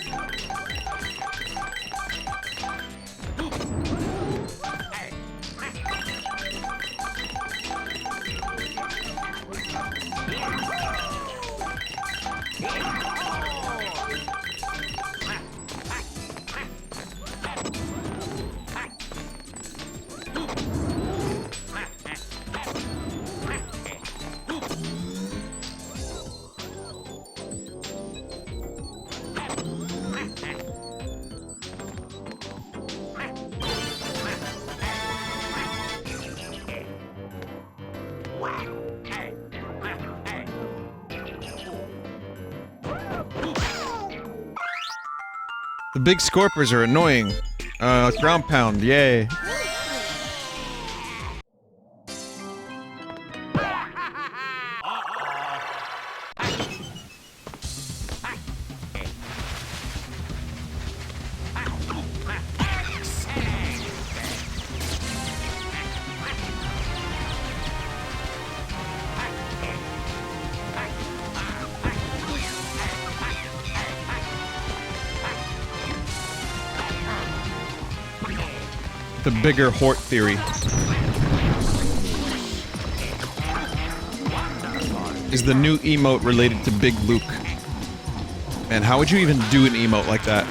The big scorpers are annoying. Ground pound, yay. The bigger Hort theory. Is the new emote related to Big Luke? Man, how would you even do an emote like that?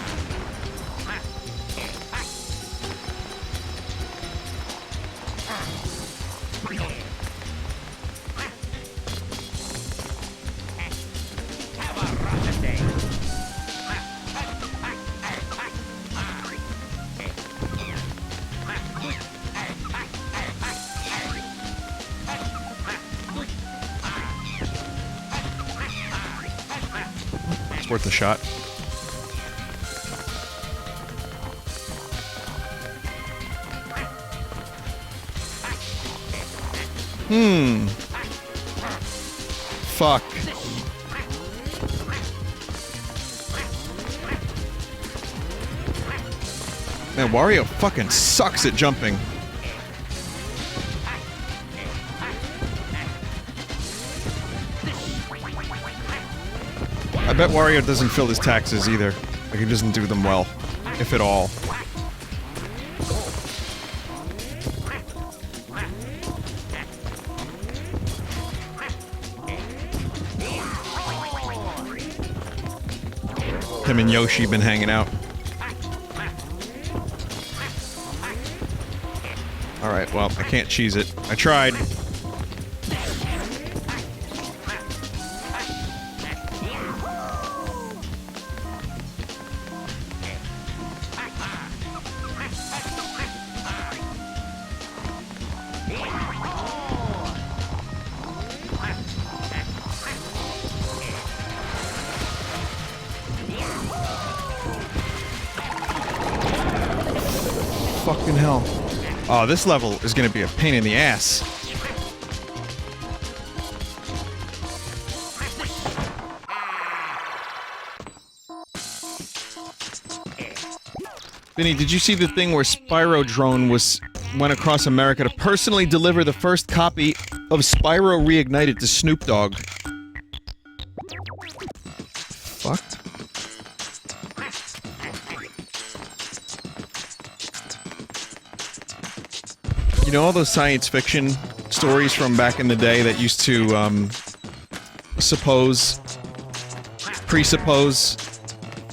It's worth a shot. Fuck. Man, Wario fucking sucks at jumping. I bet Wario doesn't fill his taxes either. Like, he doesn't do them well. If at all. Him and Yoshi been hanging out. Alright, well, I can't cheese it. I tried. Fucking hell. Oh, this level is gonna be a pain in the ass. Vinny, did you see the thing where Spyro Drone went across America to personally deliver the first copy of Spyro Reignited to Snoop Dogg? Fucked. You know all those science fiction stories from back in the day that used to, presuppose,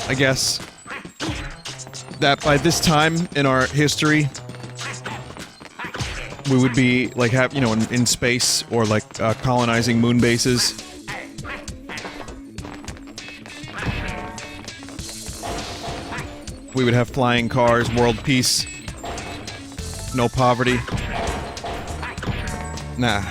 I guess, that by this time in our history, we would be, like, in space, or, like, colonizing moon bases. We would have flying cars, world peace, no poverty. Nah.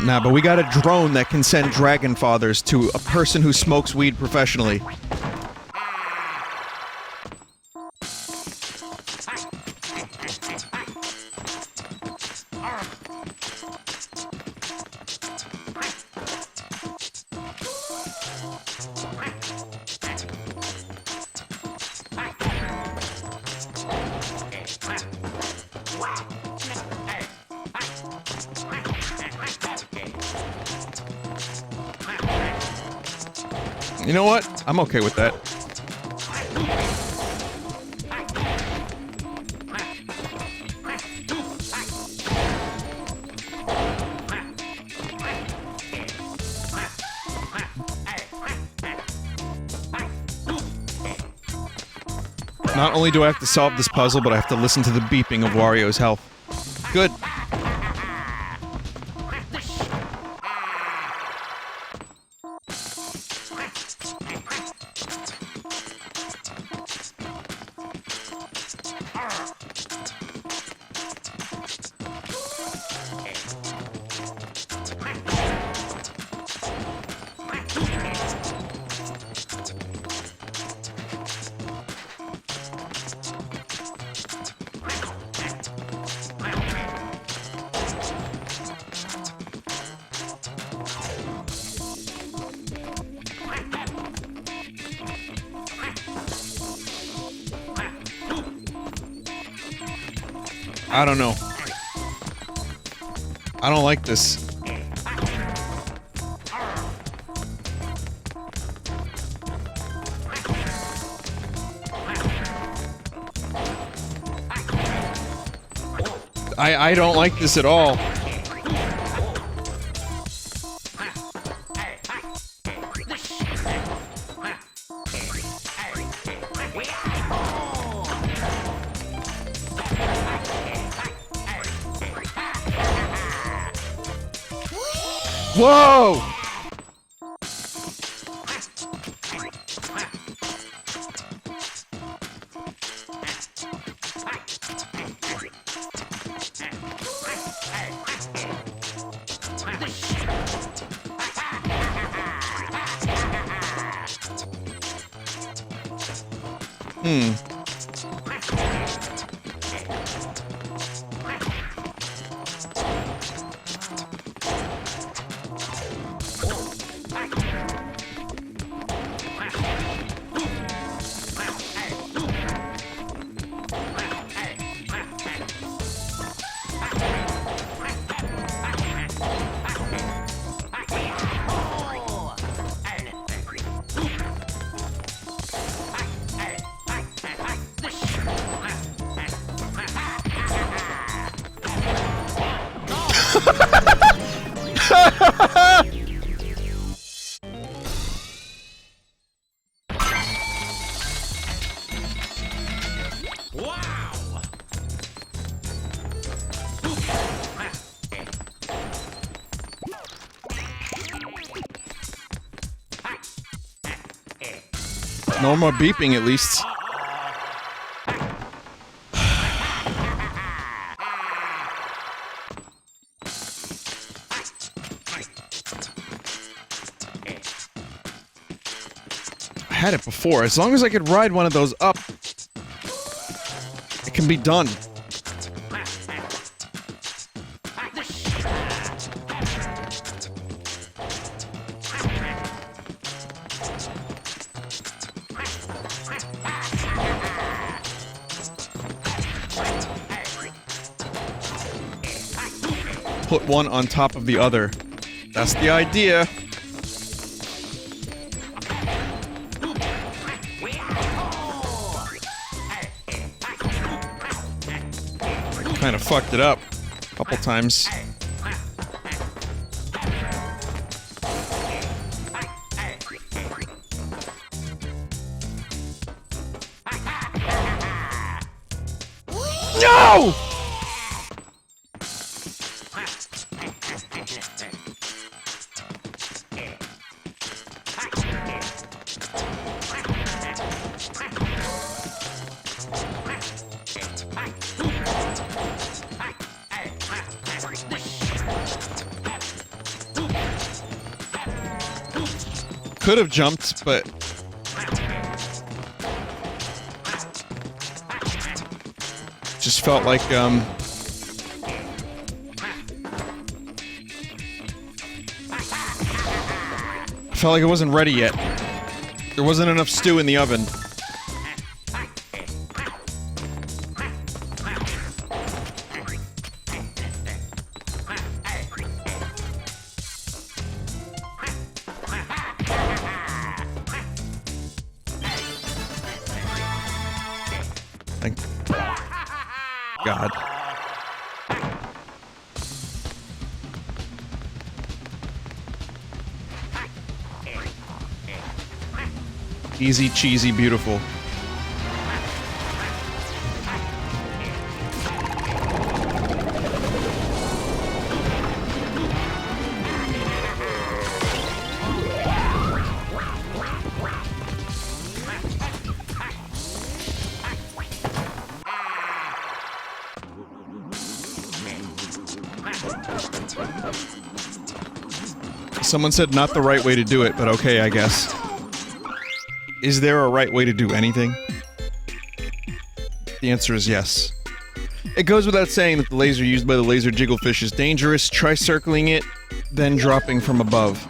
Nah, but we got a drone that can send Dragon Fathers to a person who smokes weed professionally. You know what? I'm okay with that. Not only do I have to solve this puzzle, but I have to listen to the beeping of Wario's health. Good. I don't know. I don't like this. I don't like this at all. Whoa! No more beeping, at least. I had it before. As long as I could ride one of those up, it can be done. Put one on top of the other. That's the idea. Kind of fucked it up a couple times. No! Could have jumped, but just felt like felt like it wasn't ready yet. There wasn't enough stew in the oven. Thank God. Easy, cheesy, beautiful. Someone said not the right way to do it, but okay, I guess. Is there a right way to do anything? The answer is yes. It goes without saying that the laser used by the laser jigglefish is dangerous. Try circling it, then dropping from above.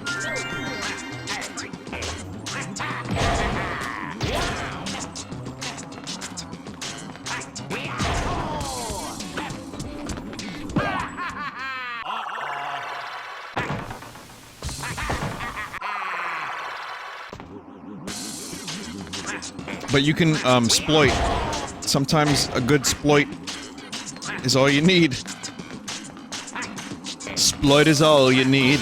But you can, sploit. Sometimes a good sploit is all you need. Sploit is all you need.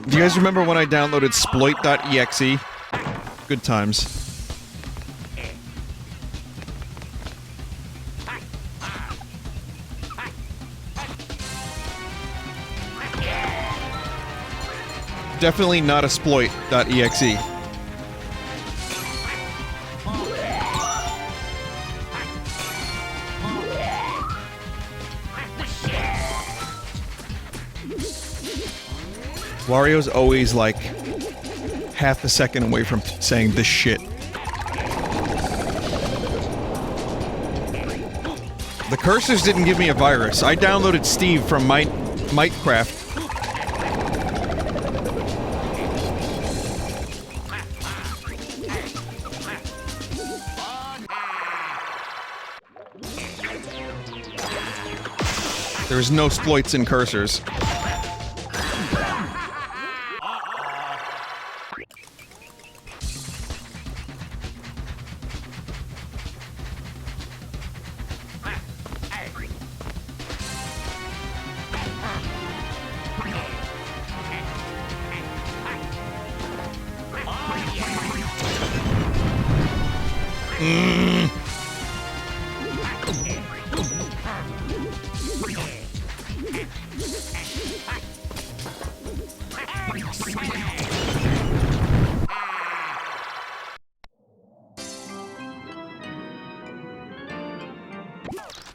Do you guys remember when I downloaded sploit.exe? Good times. Definitely not a sploit.exe. Wario's always, like, half a second away from saying this shit. The cursors didn't give me a virus. I downloaded Steve from Minecraft. There's no exploits in cursors.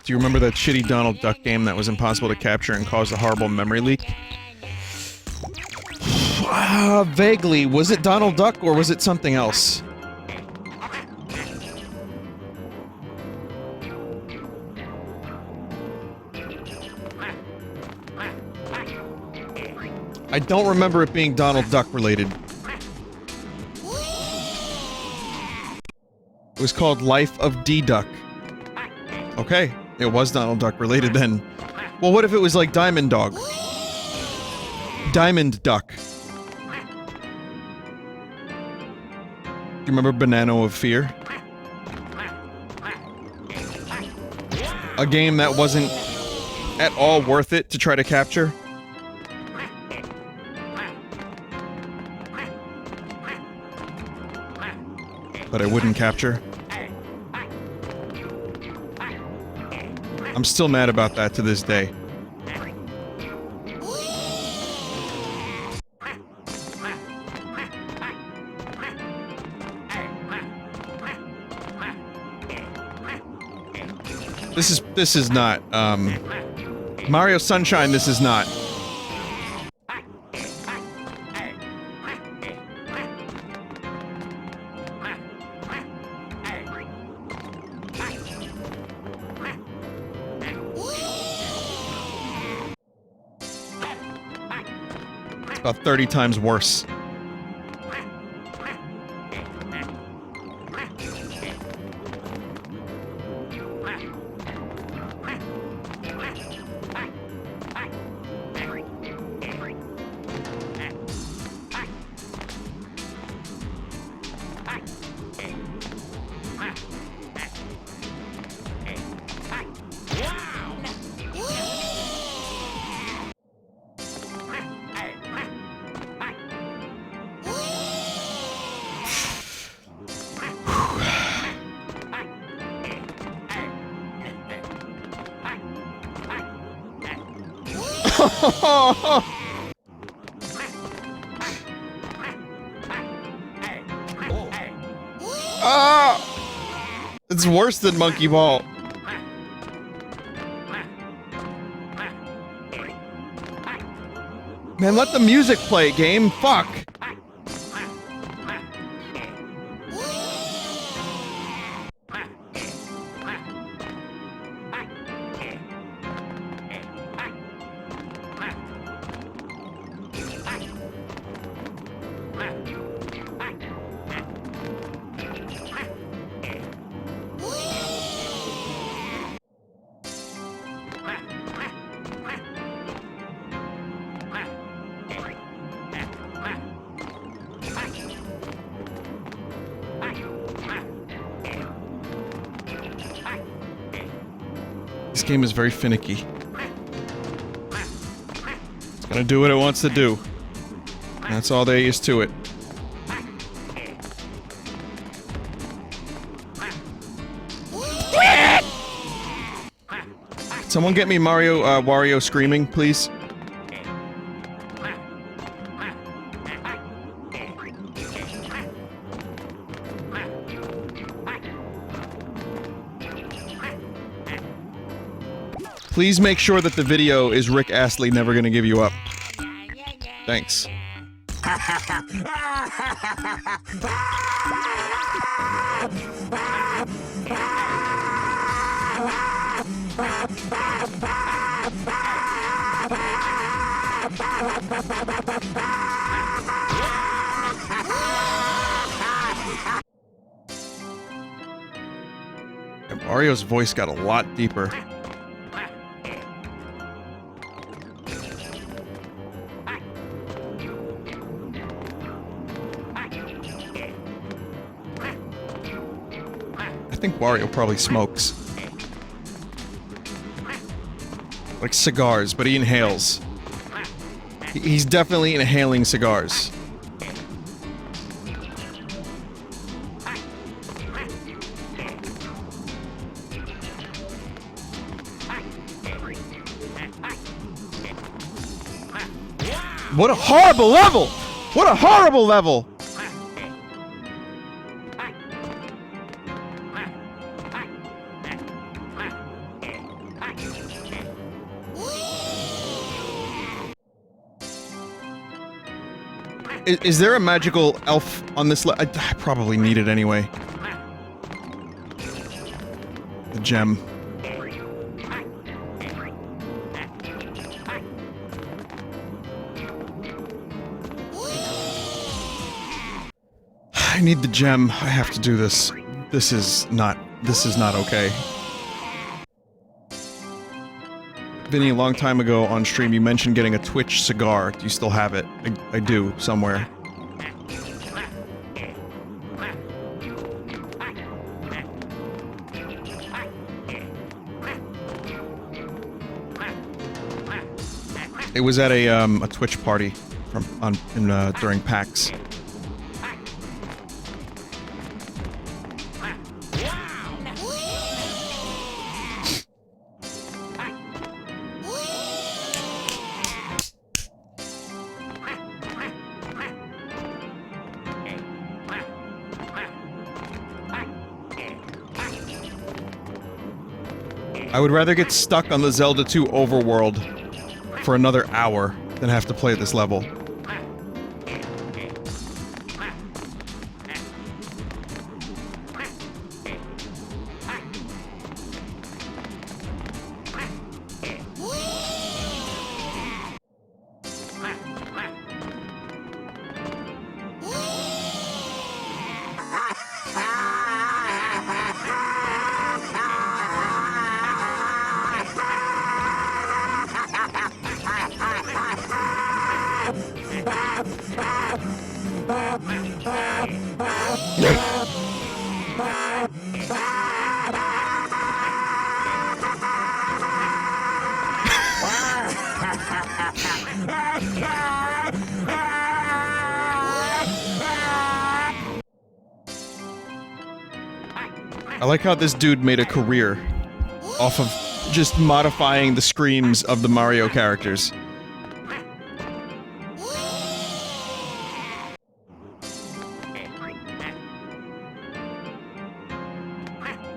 Do you remember that shitty Donald Duck game that was impossible to capture and caused a horrible memory leak? Vaguely. Was it Donald Duck or was it something else? I don't remember it being Donald Duck related. It was called Life of D-Duck. Okay, it was Donald Duck related then. Well, what if it was like Diamond Dog? Diamond Duck. Do you remember Banana of Fear? A game that wasn't at all worth it to try to capture? But I wouldn't capture. I'm still mad about that to this day. This is not, Mario Sunshine, this is not. About 30 times worse. It's worse than Monkey Ball. Man, let the music play, game. Fuck. This game is very finicky. It's gonna do what it wants to do. That's all there is to it. Someone get me Wario screaming, please. Please make sure that the video is Rick Astley never gonna give you up. Thanks. And Mario's voice got a lot deeper. I think Wario probably smokes. Like cigars, but he inhales. He's definitely inhaling cigars. What a horrible level! What a horrible level! Is there a magical elf on this I probably need it anyway. The gem. I need the gem. I have to do this. This is not okay. Vinny, a long time ago on stream, you mentioned getting a Twitch cigar. Do you still have it? I do, somewhere. It was at a Twitch party during PAX. I would rather get stuck on the Zelda 2 overworld for another hour than have to play this level. I like how this dude made a career off of just modifying the screams of the Mario characters.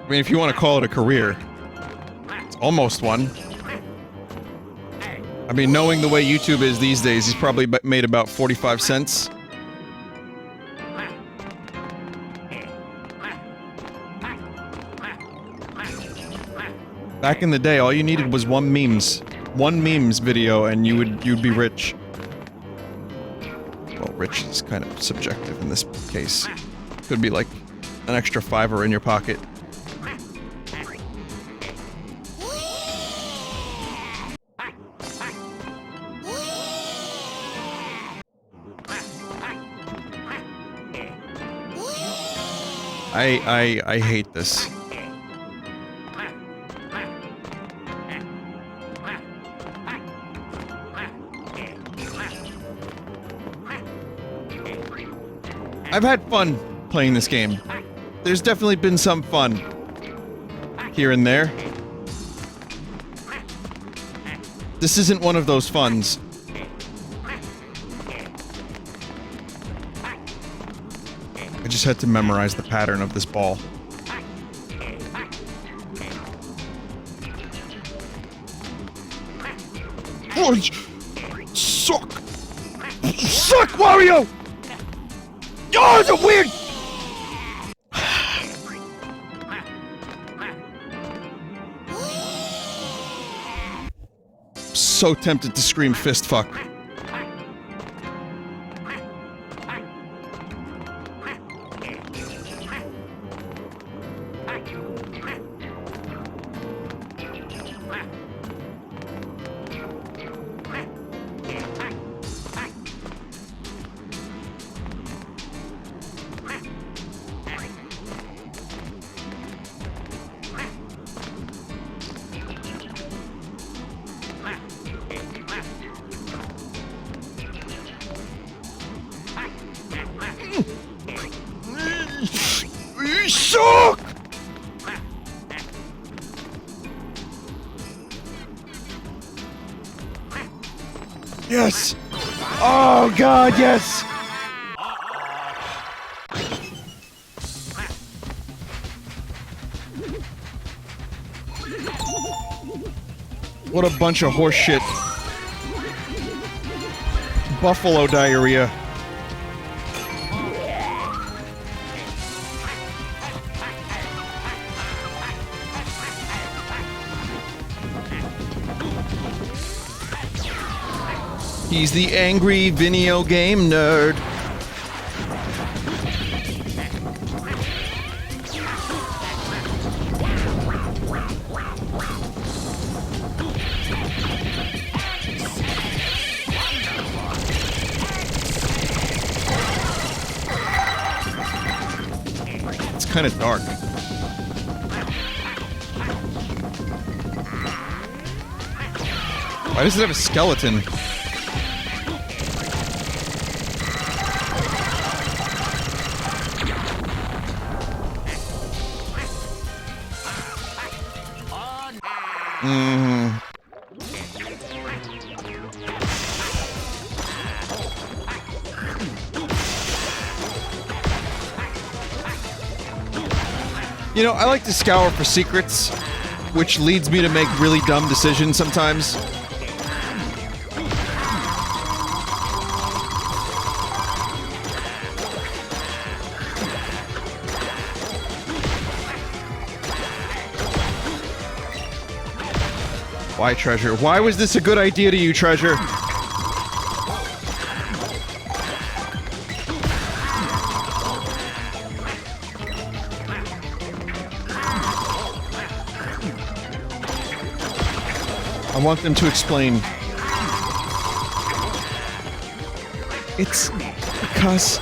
I mean, if you want to call it a career, it's almost one. I mean, knowing the way YouTube is these days, he's probably made about 45 cents. Back in the day, all you needed was one memes video, and you'd be rich. Well, rich is kind of subjective in this case. Could be like an extra $5 in your pocket. I hate this. I've had fun playing this game. There's definitely been some fun here and there. This isn't one of those funs. I just had to memorize the pattern of this ball. Oh, suck! suck, Wario! Oh, it's a weird... So tempted to scream fist fuck. Suck! Yes! Oh god, yes! What a bunch of horse shit. Buffalo diarrhea. He's the angry Vinny game nerd. It's kind of dark. Why does it have a skeleton? You know, I like to scour for secrets, which leads me to make really dumb decisions sometimes. Why, Treasure? Why was this a good idea to you, Treasure? I want them to explain. It's because...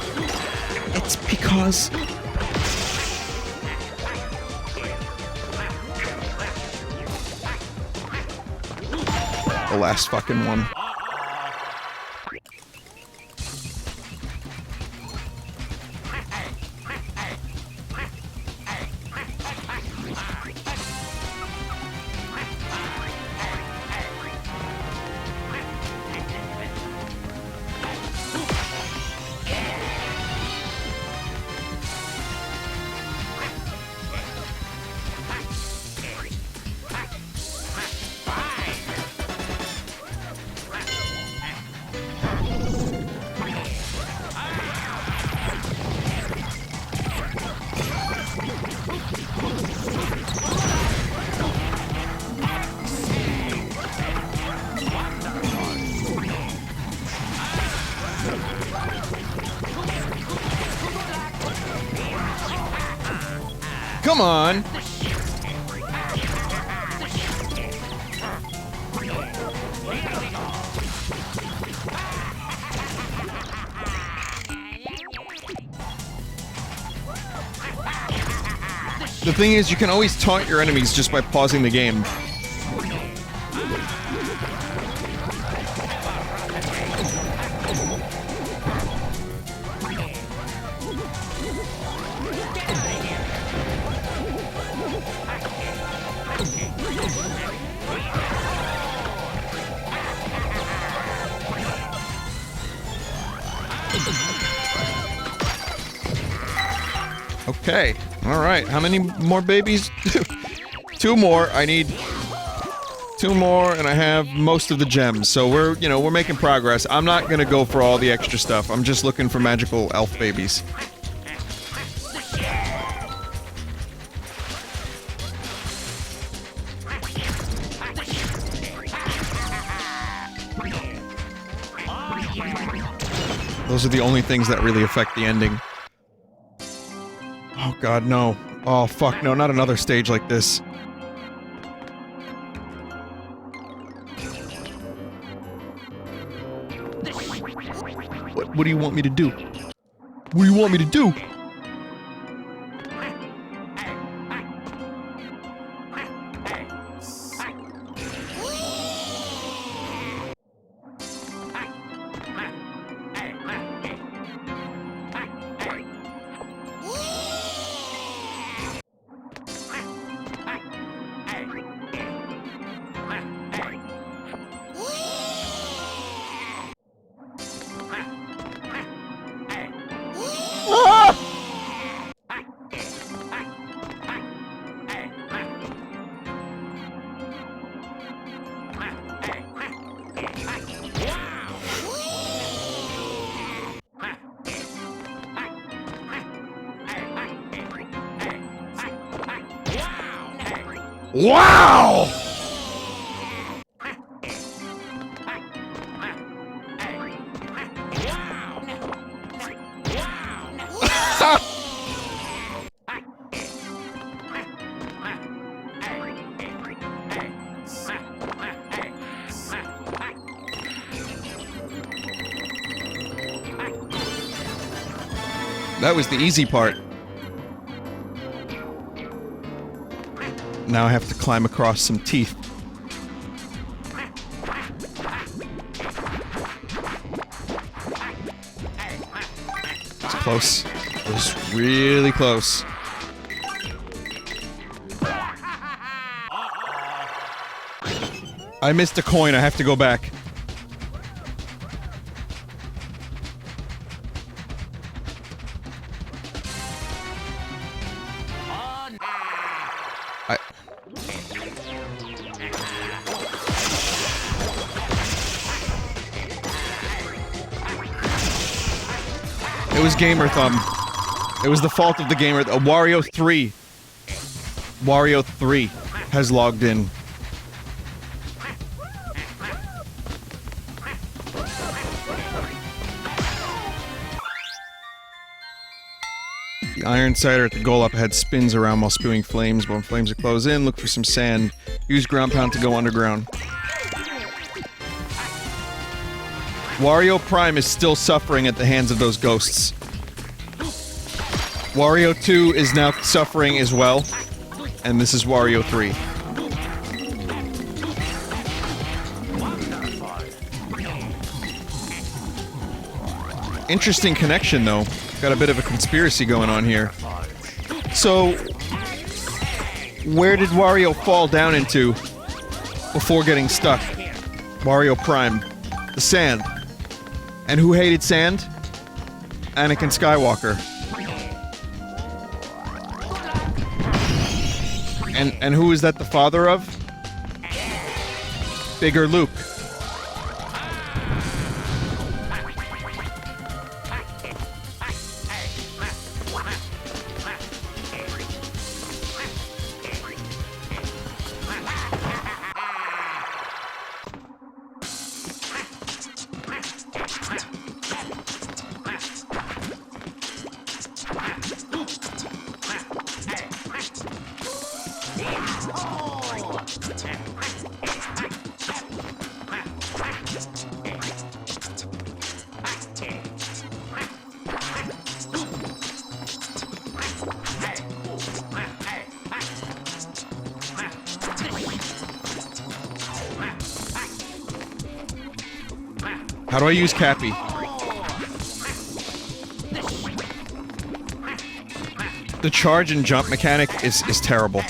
The last fucking one. Come on! The thing is, you can always taunt your enemies just by pausing the game. Okay, alright, how many more babies? 2 more, I need 2 more, and I have most of the gems. So we're, you know, we're making progress. I'm not gonna go for all the extra stuff. I'm just looking for magical elf babies. Those are the only things that really affect the ending. Oh god, no. Oh fuck, no, not another stage like this. What do you want me to do? What do you want me to do? Wow! That was the easy part. Now I have to climb across some teeth. It's close. It was really close. I missed a coin, I have to go back. It was Gamer Thumb. It was the fault of the gamer. Wario 3. Wario 3 has logged in. The iron cider at the goal up ahead spins around while spewing flames. When flames are close in, look for some sand. Use ground pound to go underground. Wario Prime is still suffering at the hands of those ghosts. Wario 2 is now suffering as well, and this is Wario 3. Interesting connection, though. Got a bit of a conspiracy going on here. So, where did Wario fall down into before getting stuck? Wario Prime. The sand. And who hated sand? Anakin Skywalker. And who is that the father of? Bigger Luke. How do I use Cappy? The charge and jump mechanic is terrible.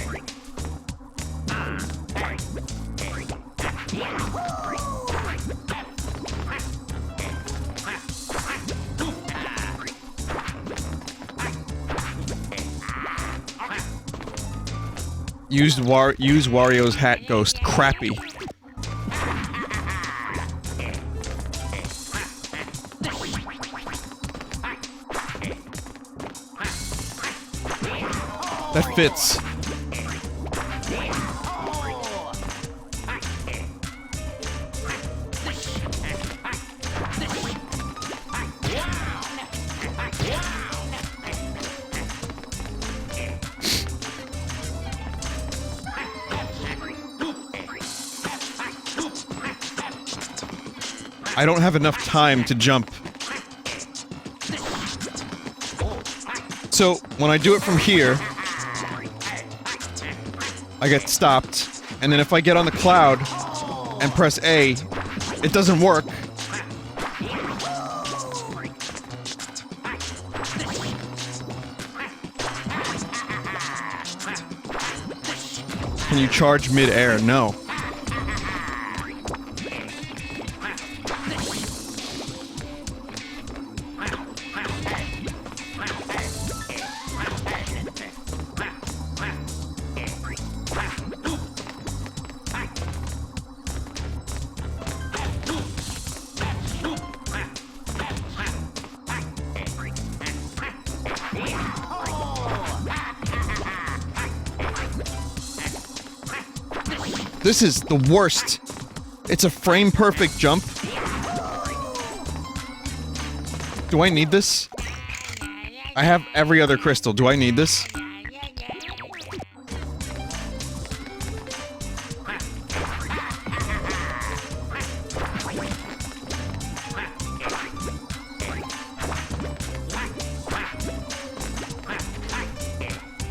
Use Wario's hat ghost. Crappy. That fits. I don't have enough time to jump. So, when I do it from here, I get stopped, and then if I get on the cloud and press A, it doesn't work. Can you charge mid-air? No. This is the worst. It's a frame-perfect jump. Do I need this? I have every other crystal. Do I need this?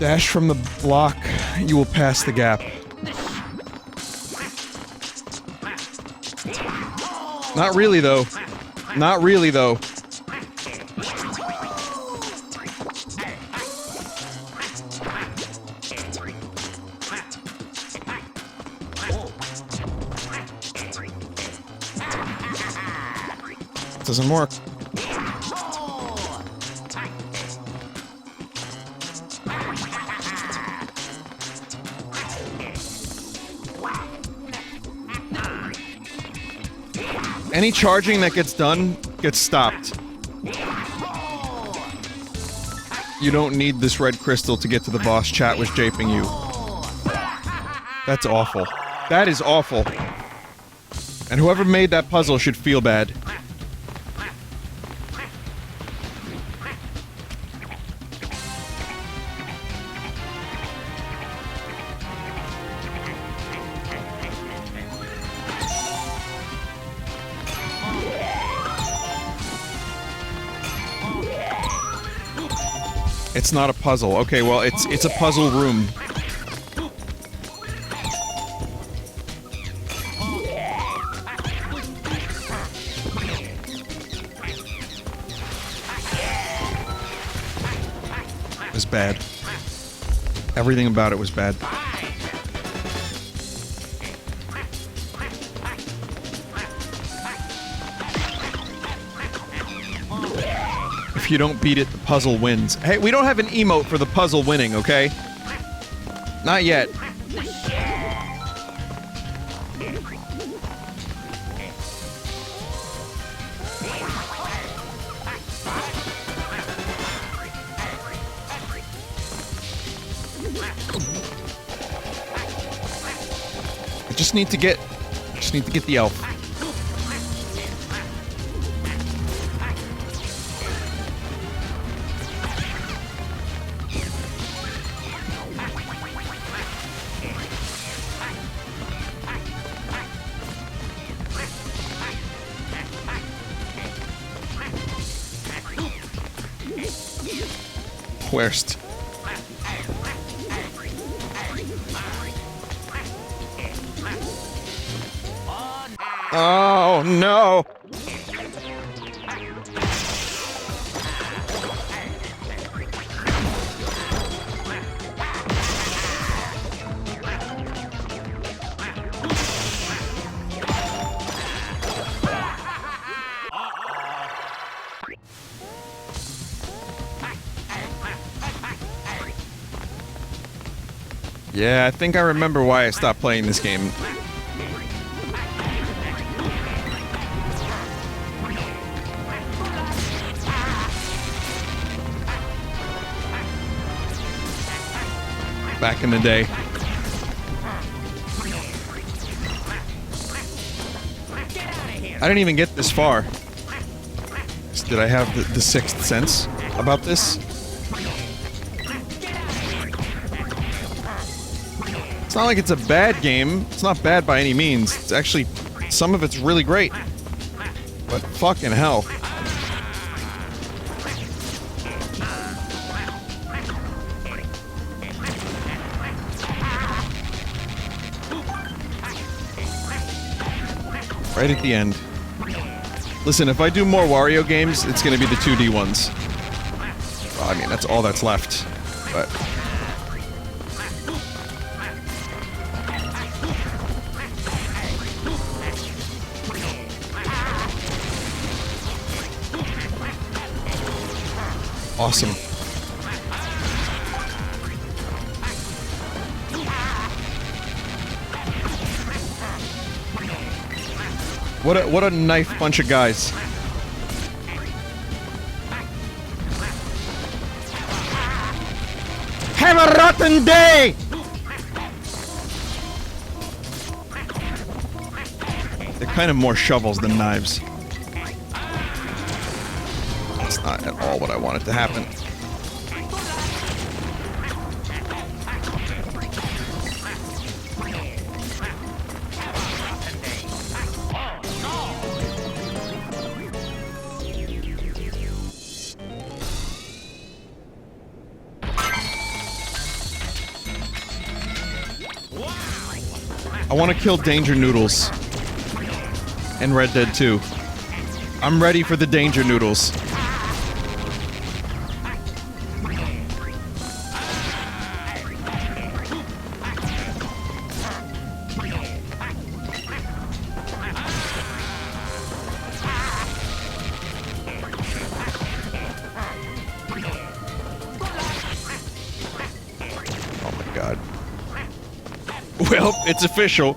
Dash from the block. You will pass the gap. Not really, though. Not really, though. Doesn't work. Any charging that gets done gets stopped. You don't need this red crystal to get to the boss. Chat was japing you. That's awful. That is awful. And whoever made that puzzle should feel bad. It's not a puzzle. Okay, well, it's a puzzle room. It was bad. Everything about it was bad. If you don't beat it, the puzzle wins. Hey, we don't have an emote for the puzzle winning, okay? Not yet. I just need to get the elf. Worst. Oh no! Yeah, I think I remember why I stopped playing this game. back in the day. I didn't even get this far. Did I have the sixth sense about this? It's not like it's a bad game. It's not bad by any means. It's actually, some of it's really great. But fucking hell. Right at the end. Listen, if I do more Wario games, it's gonna be the 2D ones. Well, I mean, that's all that's left. But... awesome. What a knife bunch of guys. Have a rotten day! They're kind of more shovels than knives. That's not at all what I wanted to happen. I want to kill Danger Noodles. And Red Dead 2. I'm ready for the Danger Noodles. Oh my god. Well, it's official.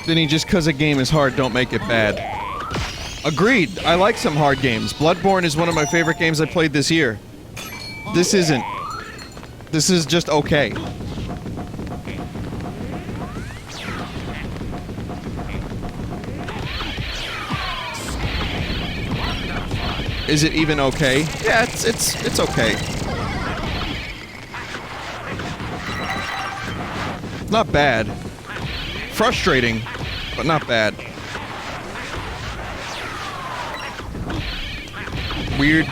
Vinny, just because a game is hard, don't make it bad. Agreed. I like some hard games. Bloodborne is one of my favorite games I played this year. This isn't. This is just okay. Is it even okay? Yeah, it's okay. Not bad. Frustrating, but not bad. Weird,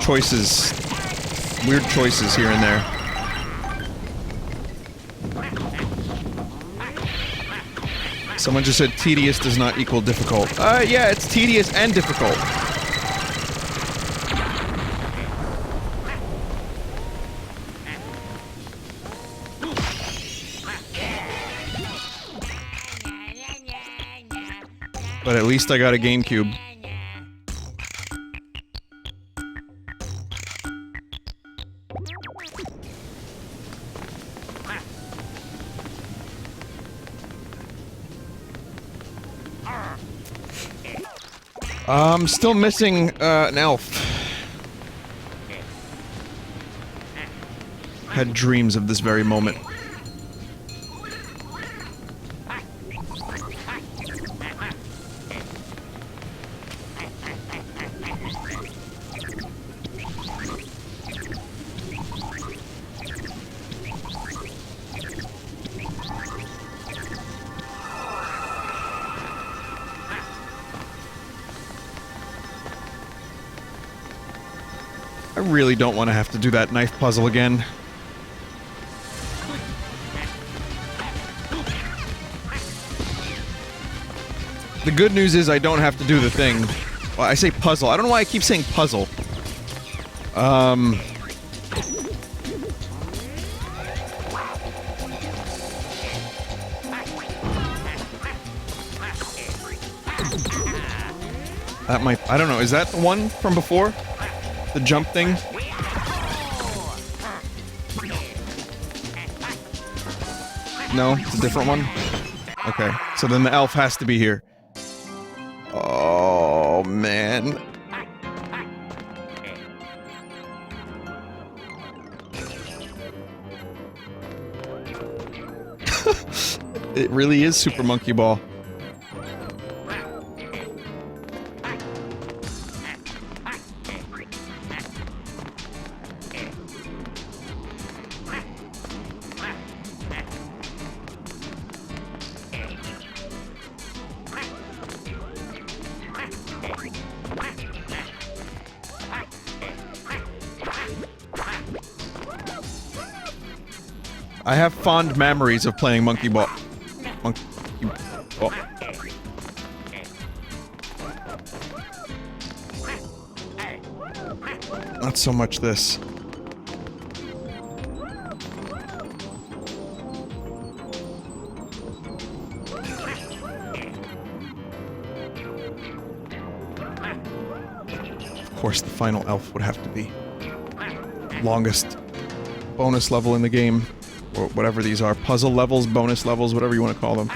choices. Weird choices here and there. Someone just said tedious does not equal difficult. Yeah, it's tedious and difficult. But at least I got a GameCube. I'm still missing, an elf. Had dreams of this very moment. I really don't want to have to do that knife puzzle again. The good news is I don't have to do the thing. Well, I say puzzle. I don't know why I keep saying puzzle. That might... I don't know. Is that the one from before? The jump thing? No? It's a different one? Okay. So then the elf has to be here. Oh, man. It really is Super Monkey Ball. I have fond memories of playing Monkey Ball. Monkey Ball. Not so much this. Of course, the final elf would have to be longest bonus level in the game. Or whatever these are. Puzzle levels, bonus levels, whatever you want to call them.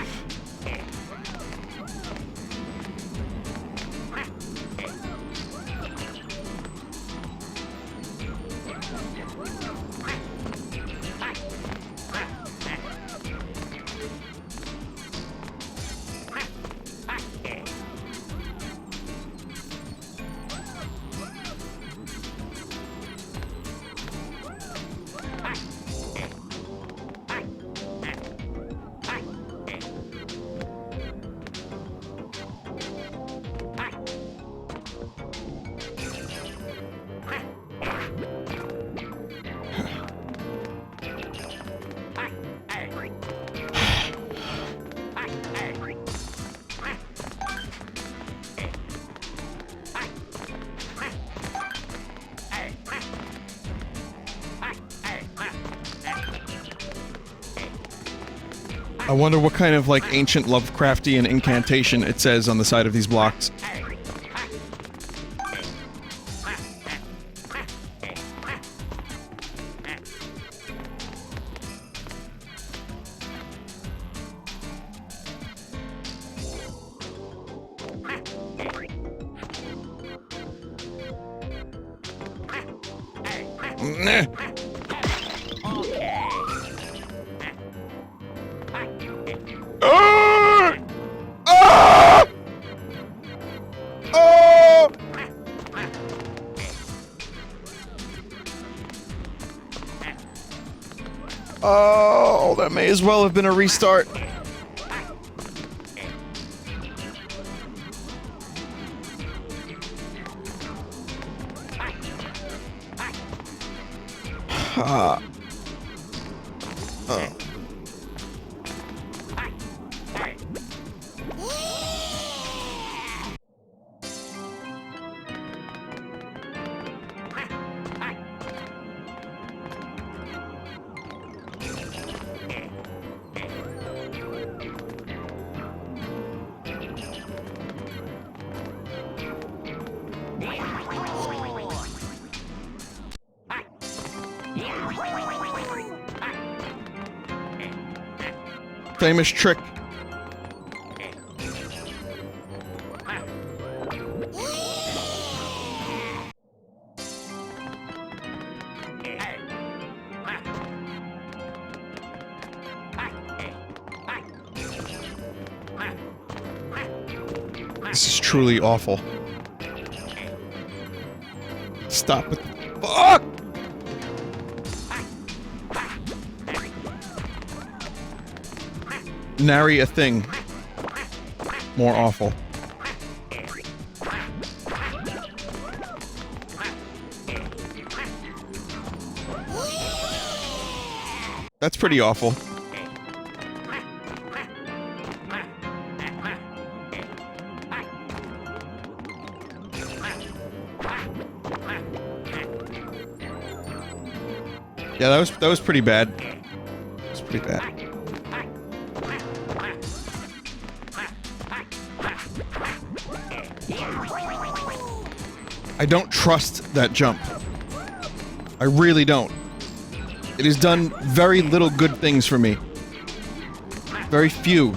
I wonder what kind of, like, ancient Lovecraftian incantation it says on the side of these blocks. Oh, that may as well have been a restart. Oh. Famous trick. This is truly awful. Stop it. Fuck! Nary a thing more awful. That's pretty awful. Yeah, that was pretty bad. That was pretty bad. I don't trust that jump. I really don't. It has done very little good things for me. Very few.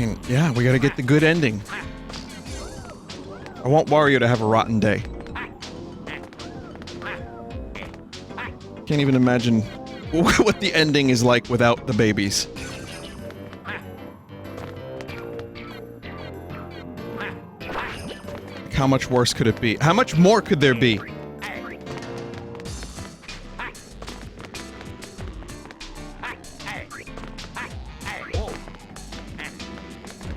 mean, yeah, we gotta get the good ending. I want Wario to have a rotten day. Can't even imagine what the ending is like without the babies. How much worse could it be? How much more could there be?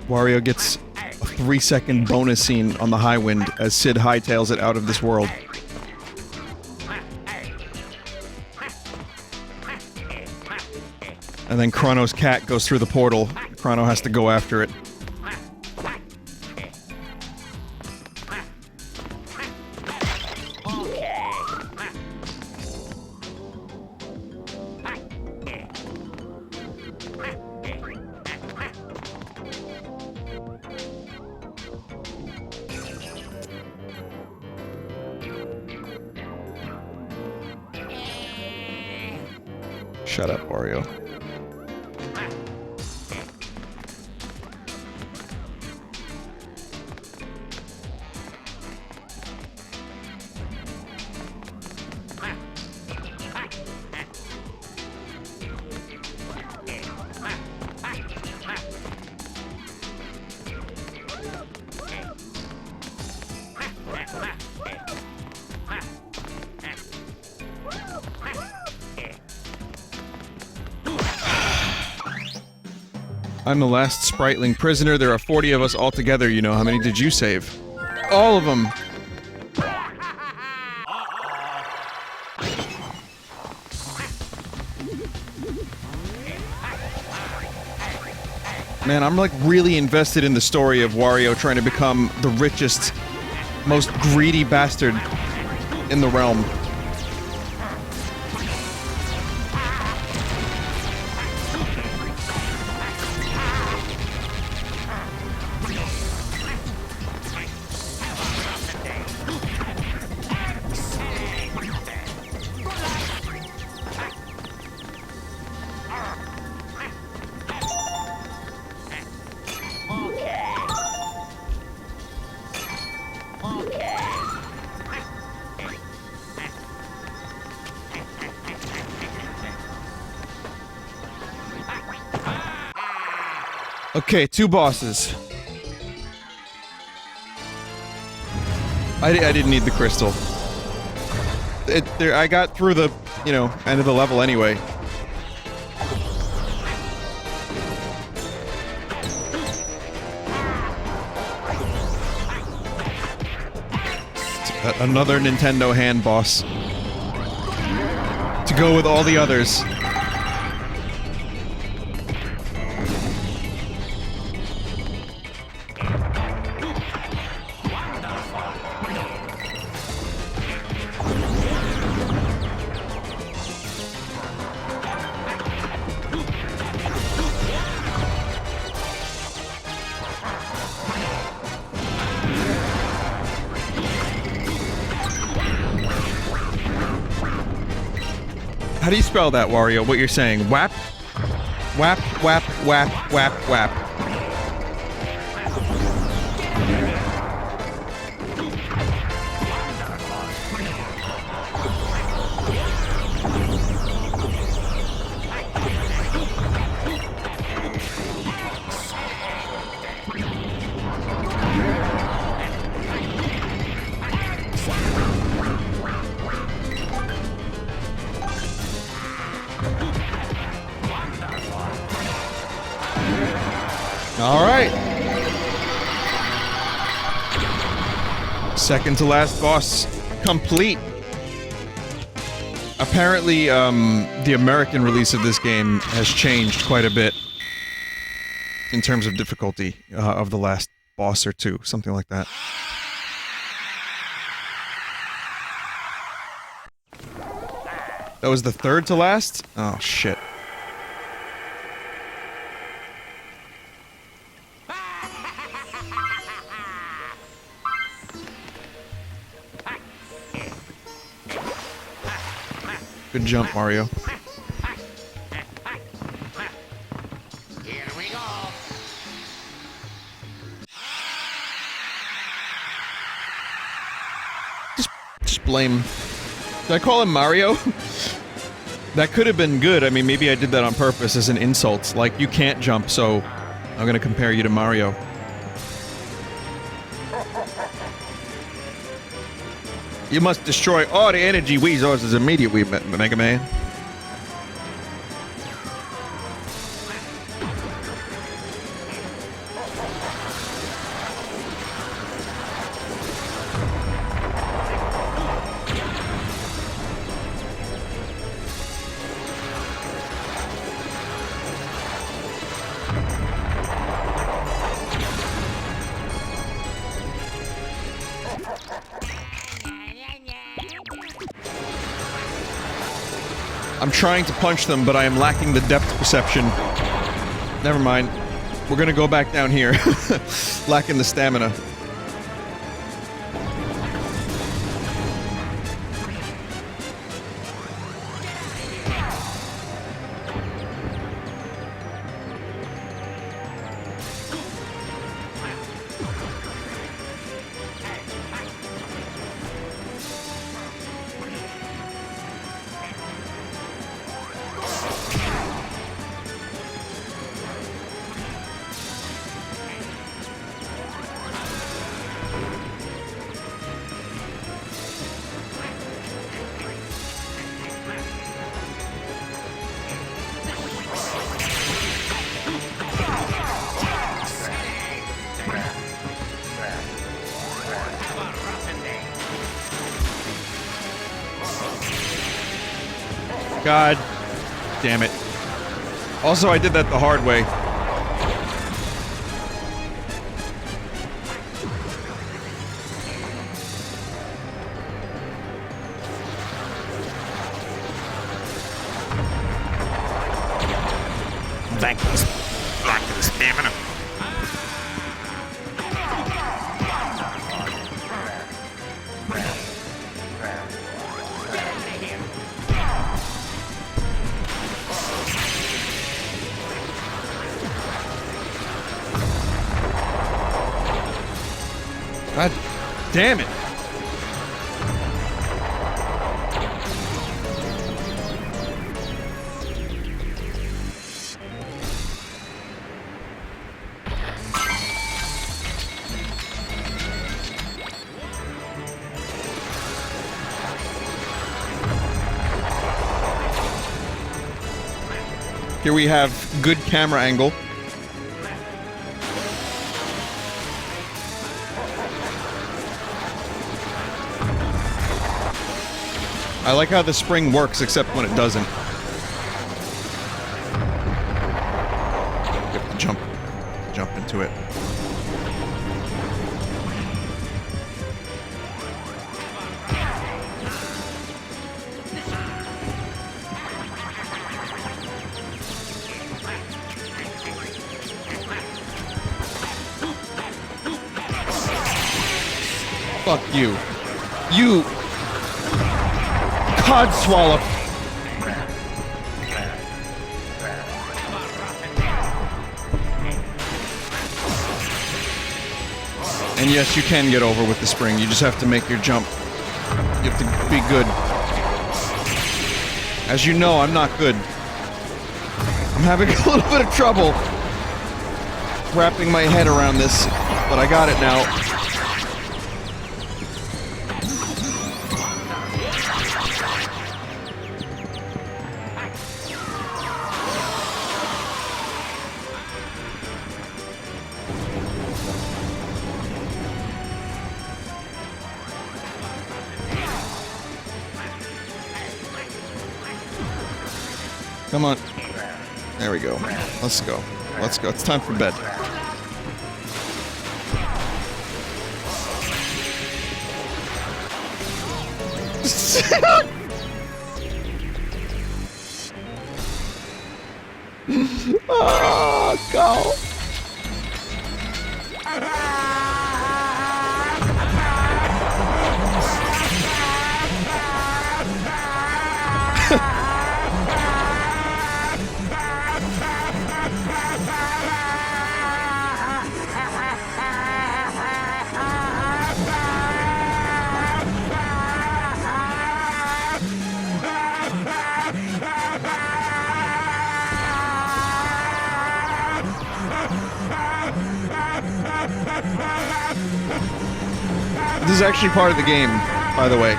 Wario gets a 3-second bonus scene on the high wind as Sid hightails it out of this world. And then Chrono's cat goes through the portal. Chrono has to go after it. Shut up, Wario. I'm the last spriteling prisoner. There are 40 of us all together, you know. How many did you save? All of them! Man, I'm like really invested in the story of Wario trying to become the richest, most greedy bastard in the realm. Okay, 2 bosses. I didn't need the crystal. I got through the, you know, end of the level anyway. Another Nintendo hand boss. To go with all the others. How do you spell that, Wario? What you're saying? Wap? Wap, wap, wap, wap, wap. Alright. Second to last boss complete. Apparently, the American release of this game has changed quite a bit in terms of difficulty of the last boss or 2, something like that. That was the 3rd to last? Oh, shit. Good jump, Mario. Here we go. just blame... Did I call him Mario? That could have been good. I mean, maybe I did that on purpose as an insult. Like, you can't jump, so I'm gonna compare you to Mario. You must destroy all the energy resources immediately, Mega Man. I'm trying to punch them, but I am lacking the depth perception. Never mind. We're gonna go back down here. Lacking the stamina. God damn it. Also, I did that the hard way. Lacking stamina. God damn it. Here we have good camera angle. I like how the spring works, except when it doesn't. You have to jump into it. Fuck you. You... Cod swallow. And yes, you can get over with the spring. You just have to make your jump. You have to be good. As you know, I'm not good. I'm having a little bit of trouble wrapping my head around this, but I got it now. Come on. There we go. Let's go. Let's go. It's time for bed. Oh, go. is actually part of the game, by the way.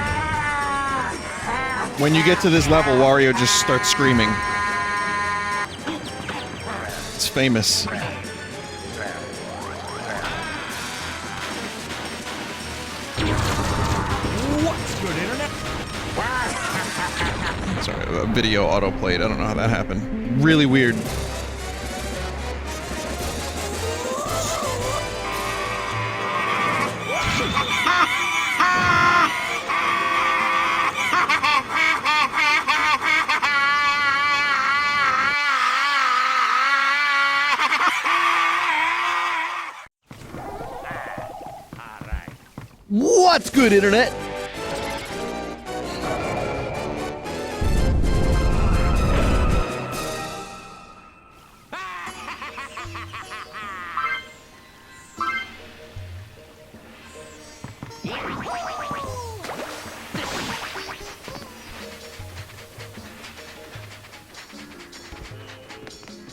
When you get to this level, Wario just starts screaming. It's famous. What's good, internet? Sorry, a video autoplayed. I don't know how that happened. Really weird. What's good, internet?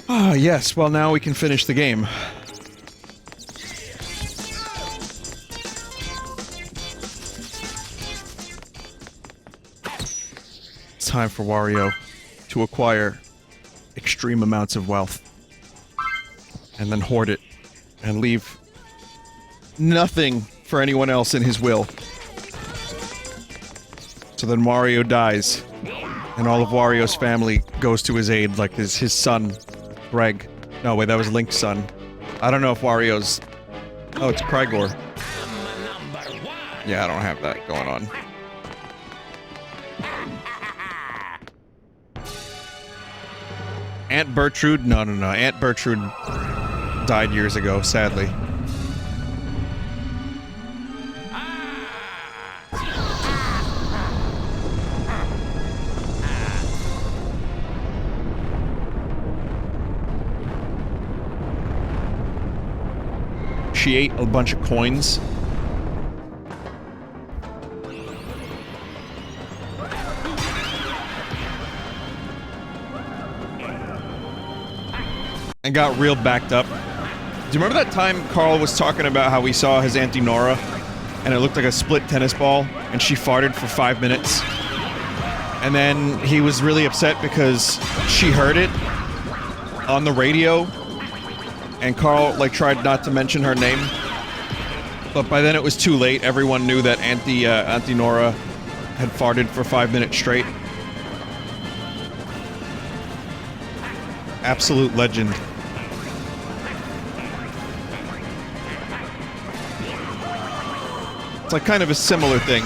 Ah, yes. Well, now we can finish the game. It's time for Wario to acquire extreme amounts of wealth. And then hoard it. And leave nothing for anyone else in his will. So then Wario dies. And all of Wario's family goes to his aid, like his son, Greg. No, wait, that was Link's son. I don't know if Wario's... Oh, it's Krygor. Yeah, I don't have that going on. Aunt Bertrude? No. Aunt Bertrude died years ago, sadly. She ate a bunch of coins. And got real backed up. Do you remember that time Carl was talking about how we saw his Auntie Nora and it looked like a split tennis ball and she farted for 5 minutes? And then he was really upset because she heard it on the radio and Carl, like, tried not to mention her name. But by then it was too late. Everyone knew that Auntie Nora had farted for 5 minutes straight. Absolute legend. It's like kind of a similar thing.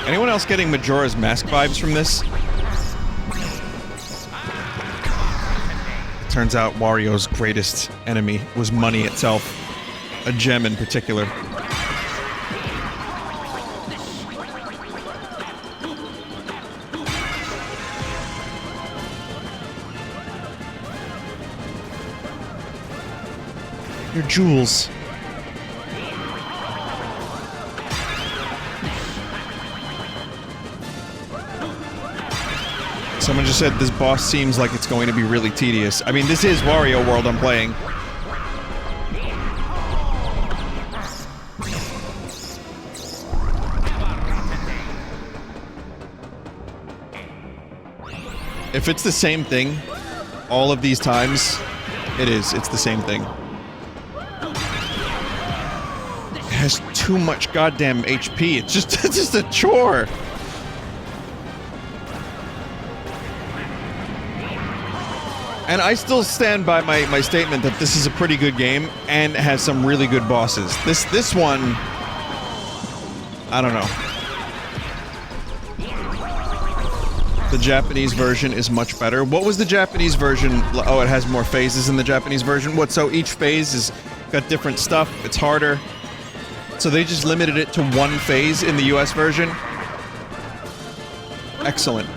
Anyone else getting Majora's Mask vibes from this? It turns out Wario's greatest enemy was money itself. A gem in particular. Your jewels. Someone just said this boss seems like it's going to be really tedious. I mean, this is Wario World I'm playing. If it's the same thing all of these times, it is. It's the same thing. It has too much goddamn HP. It's just a chore. And I still stand by my statement that this is a pretty good game and has some really good bosses. This one, I don't know. The Japanese version is much better. What was the Japanese version? Oh, it has more phases in the Japanese version. What, so each phase is got different stuff? It's harder? So they just limited it to one phase in the US version? Excellent.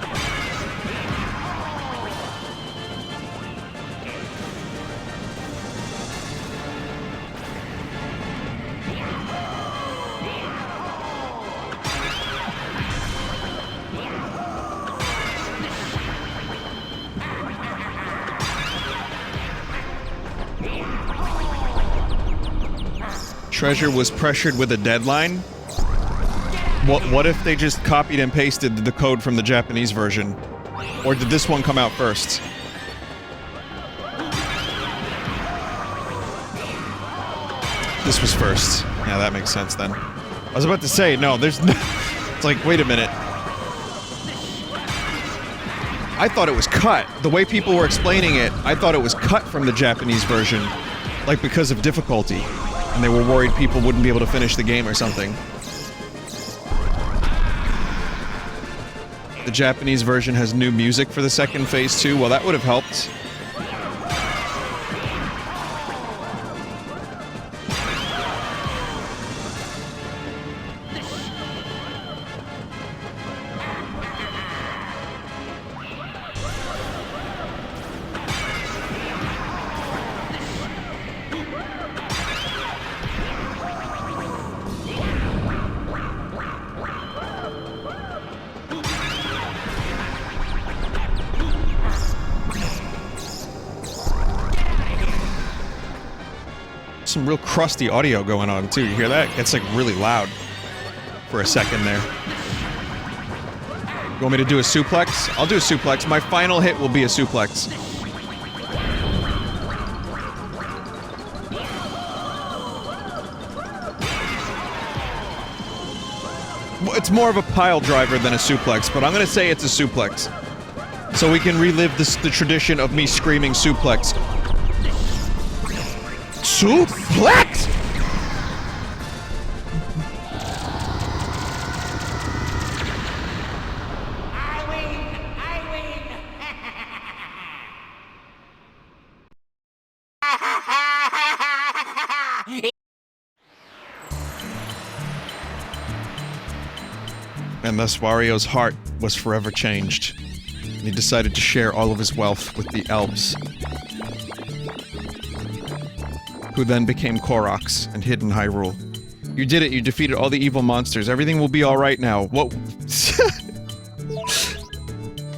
Treasure was pressured with a deadline? What if they just copied and pasted the code from the Japanese version? Or did this one come out first? This was first. Yeah, that makes sense then. I was about to say, no, there's no... It's like, wait a minute. I thought it was cut. The way people were explaining it, I thought it was cut from the Japanese version. Like, because of difficulty. And they were worried people wouldn't be able to finish the game or something. The Japanese version has new music for the second phase too. Well, that would have helped. Some real crusty audio going on too. You hear that? It's like really loud for a second there. You want me to do a suplex? I'll do a suplex. My final hit will be a suplex. It's more of a pile driver than a suplex, but I'm gonna say it's a suplex. So we can relive the tradition of me screaming suplex. Suplex! I win! And thus Wario's heart was forever changed. And he decided to share all of his wealth with the elves. Who then became Koroks and hid in Hyrule. You did it, you defeated all the evil monsters. Everything will be alright now. What?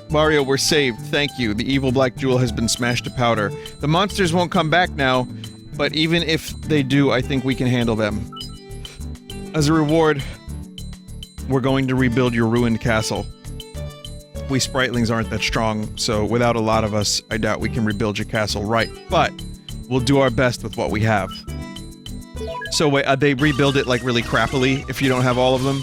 Wario, we're saved. Thank you. The evil black jewel has been smashed to powder. The monsters won't come back now, but even if they do, I think we can handle them. As a reward, we're going to rebuild your ruined castle. We Spritlings aren't that strong, so without a lot of us, I doubt we can rebuild your castle right, but we'll do our best with what we have. So wait, they rebuild it like really crappily if you don't have all of them?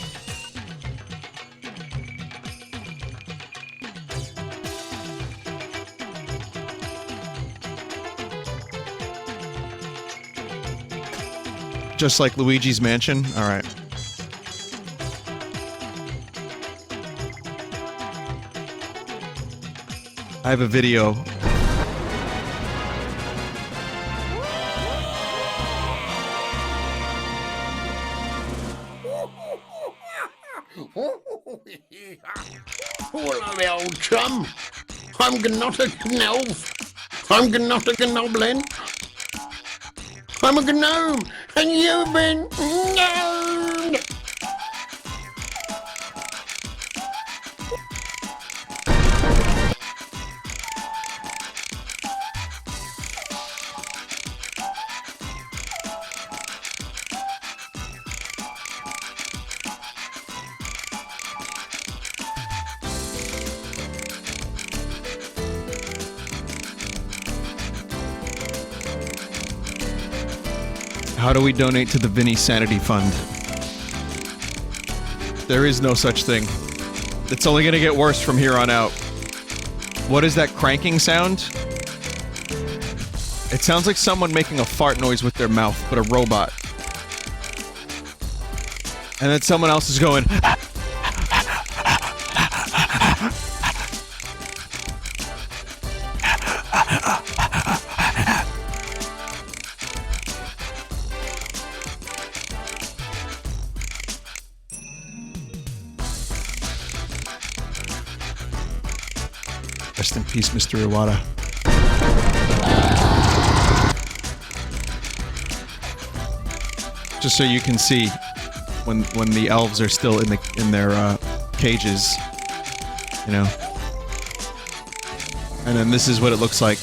Just like Luigi's Mansion? Alright. I have a video. Hello, old chum. I'm not a gnolf. I'm not a gnoblin. I'm a gnome, and you've been gnomed. How do we donate to the Vinny Sanity Fund? There is no such thing. It's only gonna get worse from here on out. What is that cranking sound? It sounds like someone making a fart noise with their mouth, but a robot. And then someone else is going... Rest in peace, Mr. Iwata. Just so you can see when the elves are still in their cages, you know. And then this is what it looks like.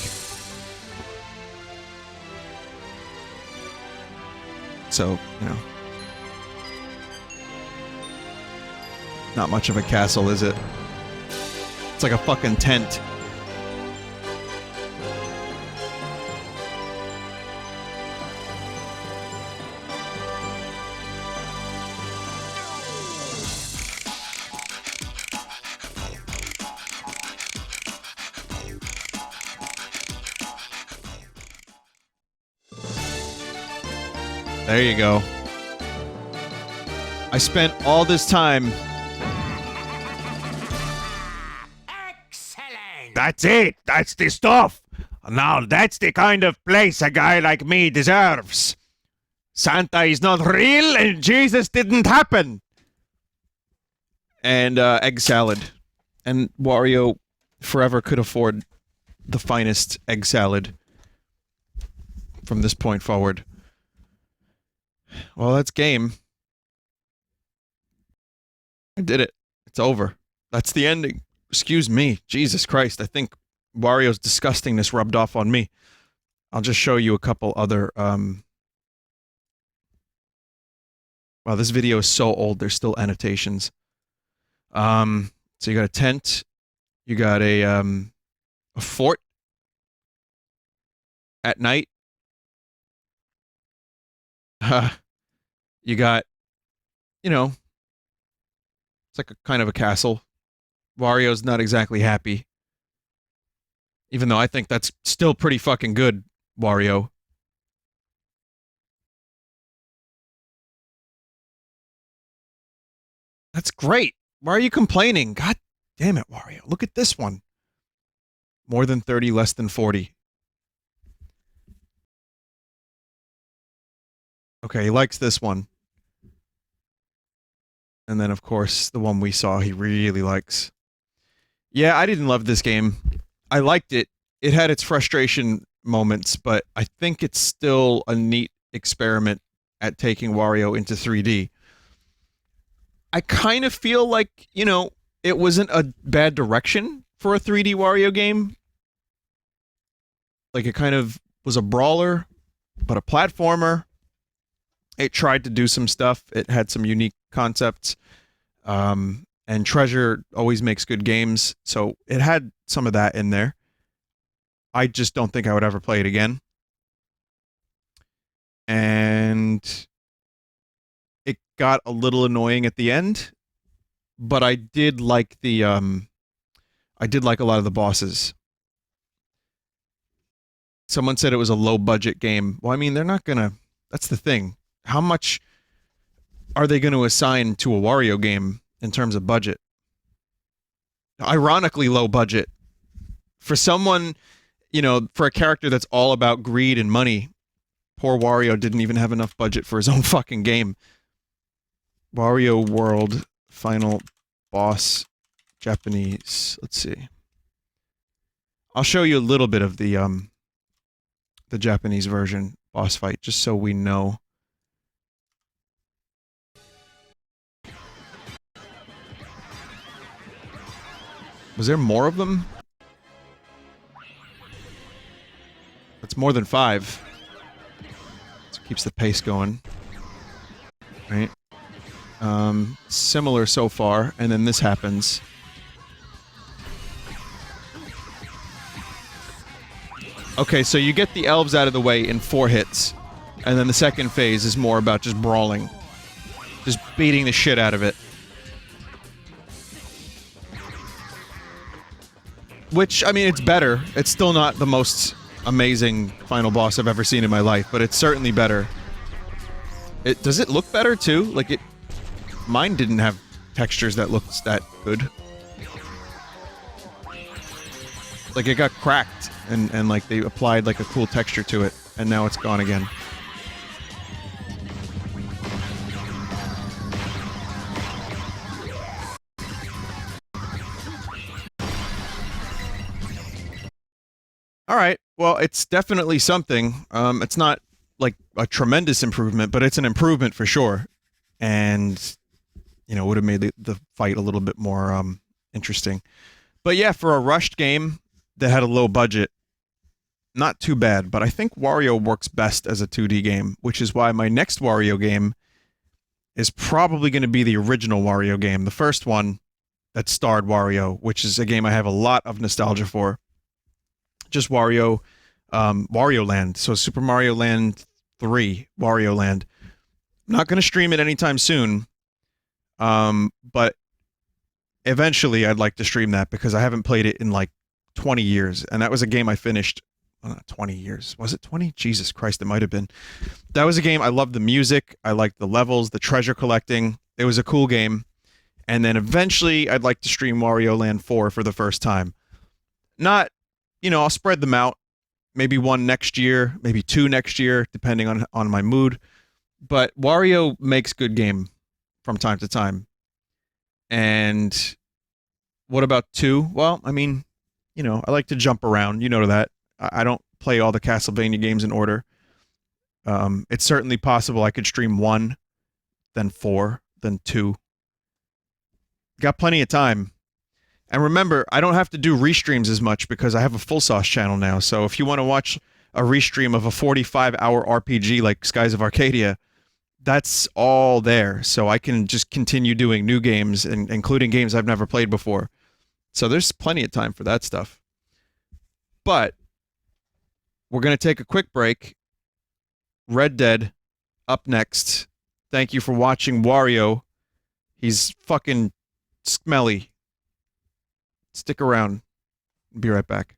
So, you know. Not much of a castle, is it? It's like a fucking tent. There you go. I spent all this time. Excellent! That's it! That's the stuff! Now that's the kind of place a guy like me deserves. Santa is not real and Jesus didn't happen! And egg salad. And Wario forever could afford the finest egg salad from this point forward. Well, that's game. I did it. It's over. That's the ending. Excuse me. Jesus Christ. I think Wario's disgustingness rubbed off on me. I'll just show you a couple other, Wow, this video is so old, there's still annotations. So you got a tent. You got a fort. At night. You got, you know, it's like a kind of a castle. Wario's not exactly happy. Even though I think that's still pretty fucking good, Wario. That's great. Why are you complaining? God damn it, Wario. Look at this one. More than 30, less than 40. Okay, he likes this one. And then, of course, the one we saw he really likes. Yeah, I didn't love this game. I liked it. It had its frustration moments, but I think it's still a neat experiment at taking Wario into 3D. I kind of feel like, you know, it wasn't a bad direction for a 3D Wario game. Like, it kind of was a brawler, but a platformer. It tried to do some stuff. It had some unique concepts. And Treasure always makes good games, so it had some of that in there. I just don't think I would ever play it again. And it got a little annoying at the end, but I did like the I did like a lot of the bosses. Someone said it was a low budget game. Well, I mean, they're not gonna, that's the thing. How much are they going to assign to a Wario game in terms of budget? Ironically low budget. For someone, you know, for a character that's all about greed and money, poor Wario didn't even have enough budget for his own fucking game. Wario World final boss Japanese. Let's see. I'll show you a little bit of the Japanese version boss fight just so we know. Was there more of them? That's more than 5. So it keeps the pace going. Right? Similar so far, and then this happens. Okay, so you get the elves out of the way in 4 hits, and then the second phase is more about just brawling. Just beating the shit out of it. Which, I mean, it's better. It's still not the most amazing final boss I've ever seen in my life, but it's certainly better. Does it look better, too? Like, mine didn't have textures that looked that good. Like, it got cracked, and like, they applied, like, a cool texture to it, and now it's gone again. All right. Well, it's definitely something. It's not like a tremendous improvement, but it's an improvement for sure. And would have made the fight a little bit more interesting. But yeah, for a rushed game that had a low budget, not too bad. But I think Wario works best as a 2D game, which is why my next Wario game is probably going to be the original Wario game, the first one that starred Wario, which is a game I have a lot of nostalgia for. Just Wario Land. So Super Mario Land 3, Wario Land. I'm not going to stream it anytime soon, but eventually I'd like to stream that because I haven't played it in like 20 years, and that was a game I finished. 20 years. Was it 20? Jesus Christ, it might have been. That was a game. I loved the music. I liked the levels, the treasure collecting. It was a cool game. And then eventually I'd like to stream Wario Land 4 for the first time. Not, I'll spread them out. Maybe one next year, maybe two next year, depending on my mood. But Wario makes good game from time to time. And what about 2? Well, I mean, I like to jump around. You know that. I don't play all the Castlevania games in order. It's certainly possible I could stream 1, then 4, then 2. Got plenty of time. And remember, I don't have to do restreams as much because I have a Full Sauce channel now. So if you want to watch a restream of a 45-hour RPG like Skies of Arcadia, that's all there. So I can just continue doing new games, including games I've never played before. So there's plenty of time for that stuff. But we're going to take a quick break. Red Dead up next. Thank you for watching Wario. He's fucking smelly. Stick around. Be right back.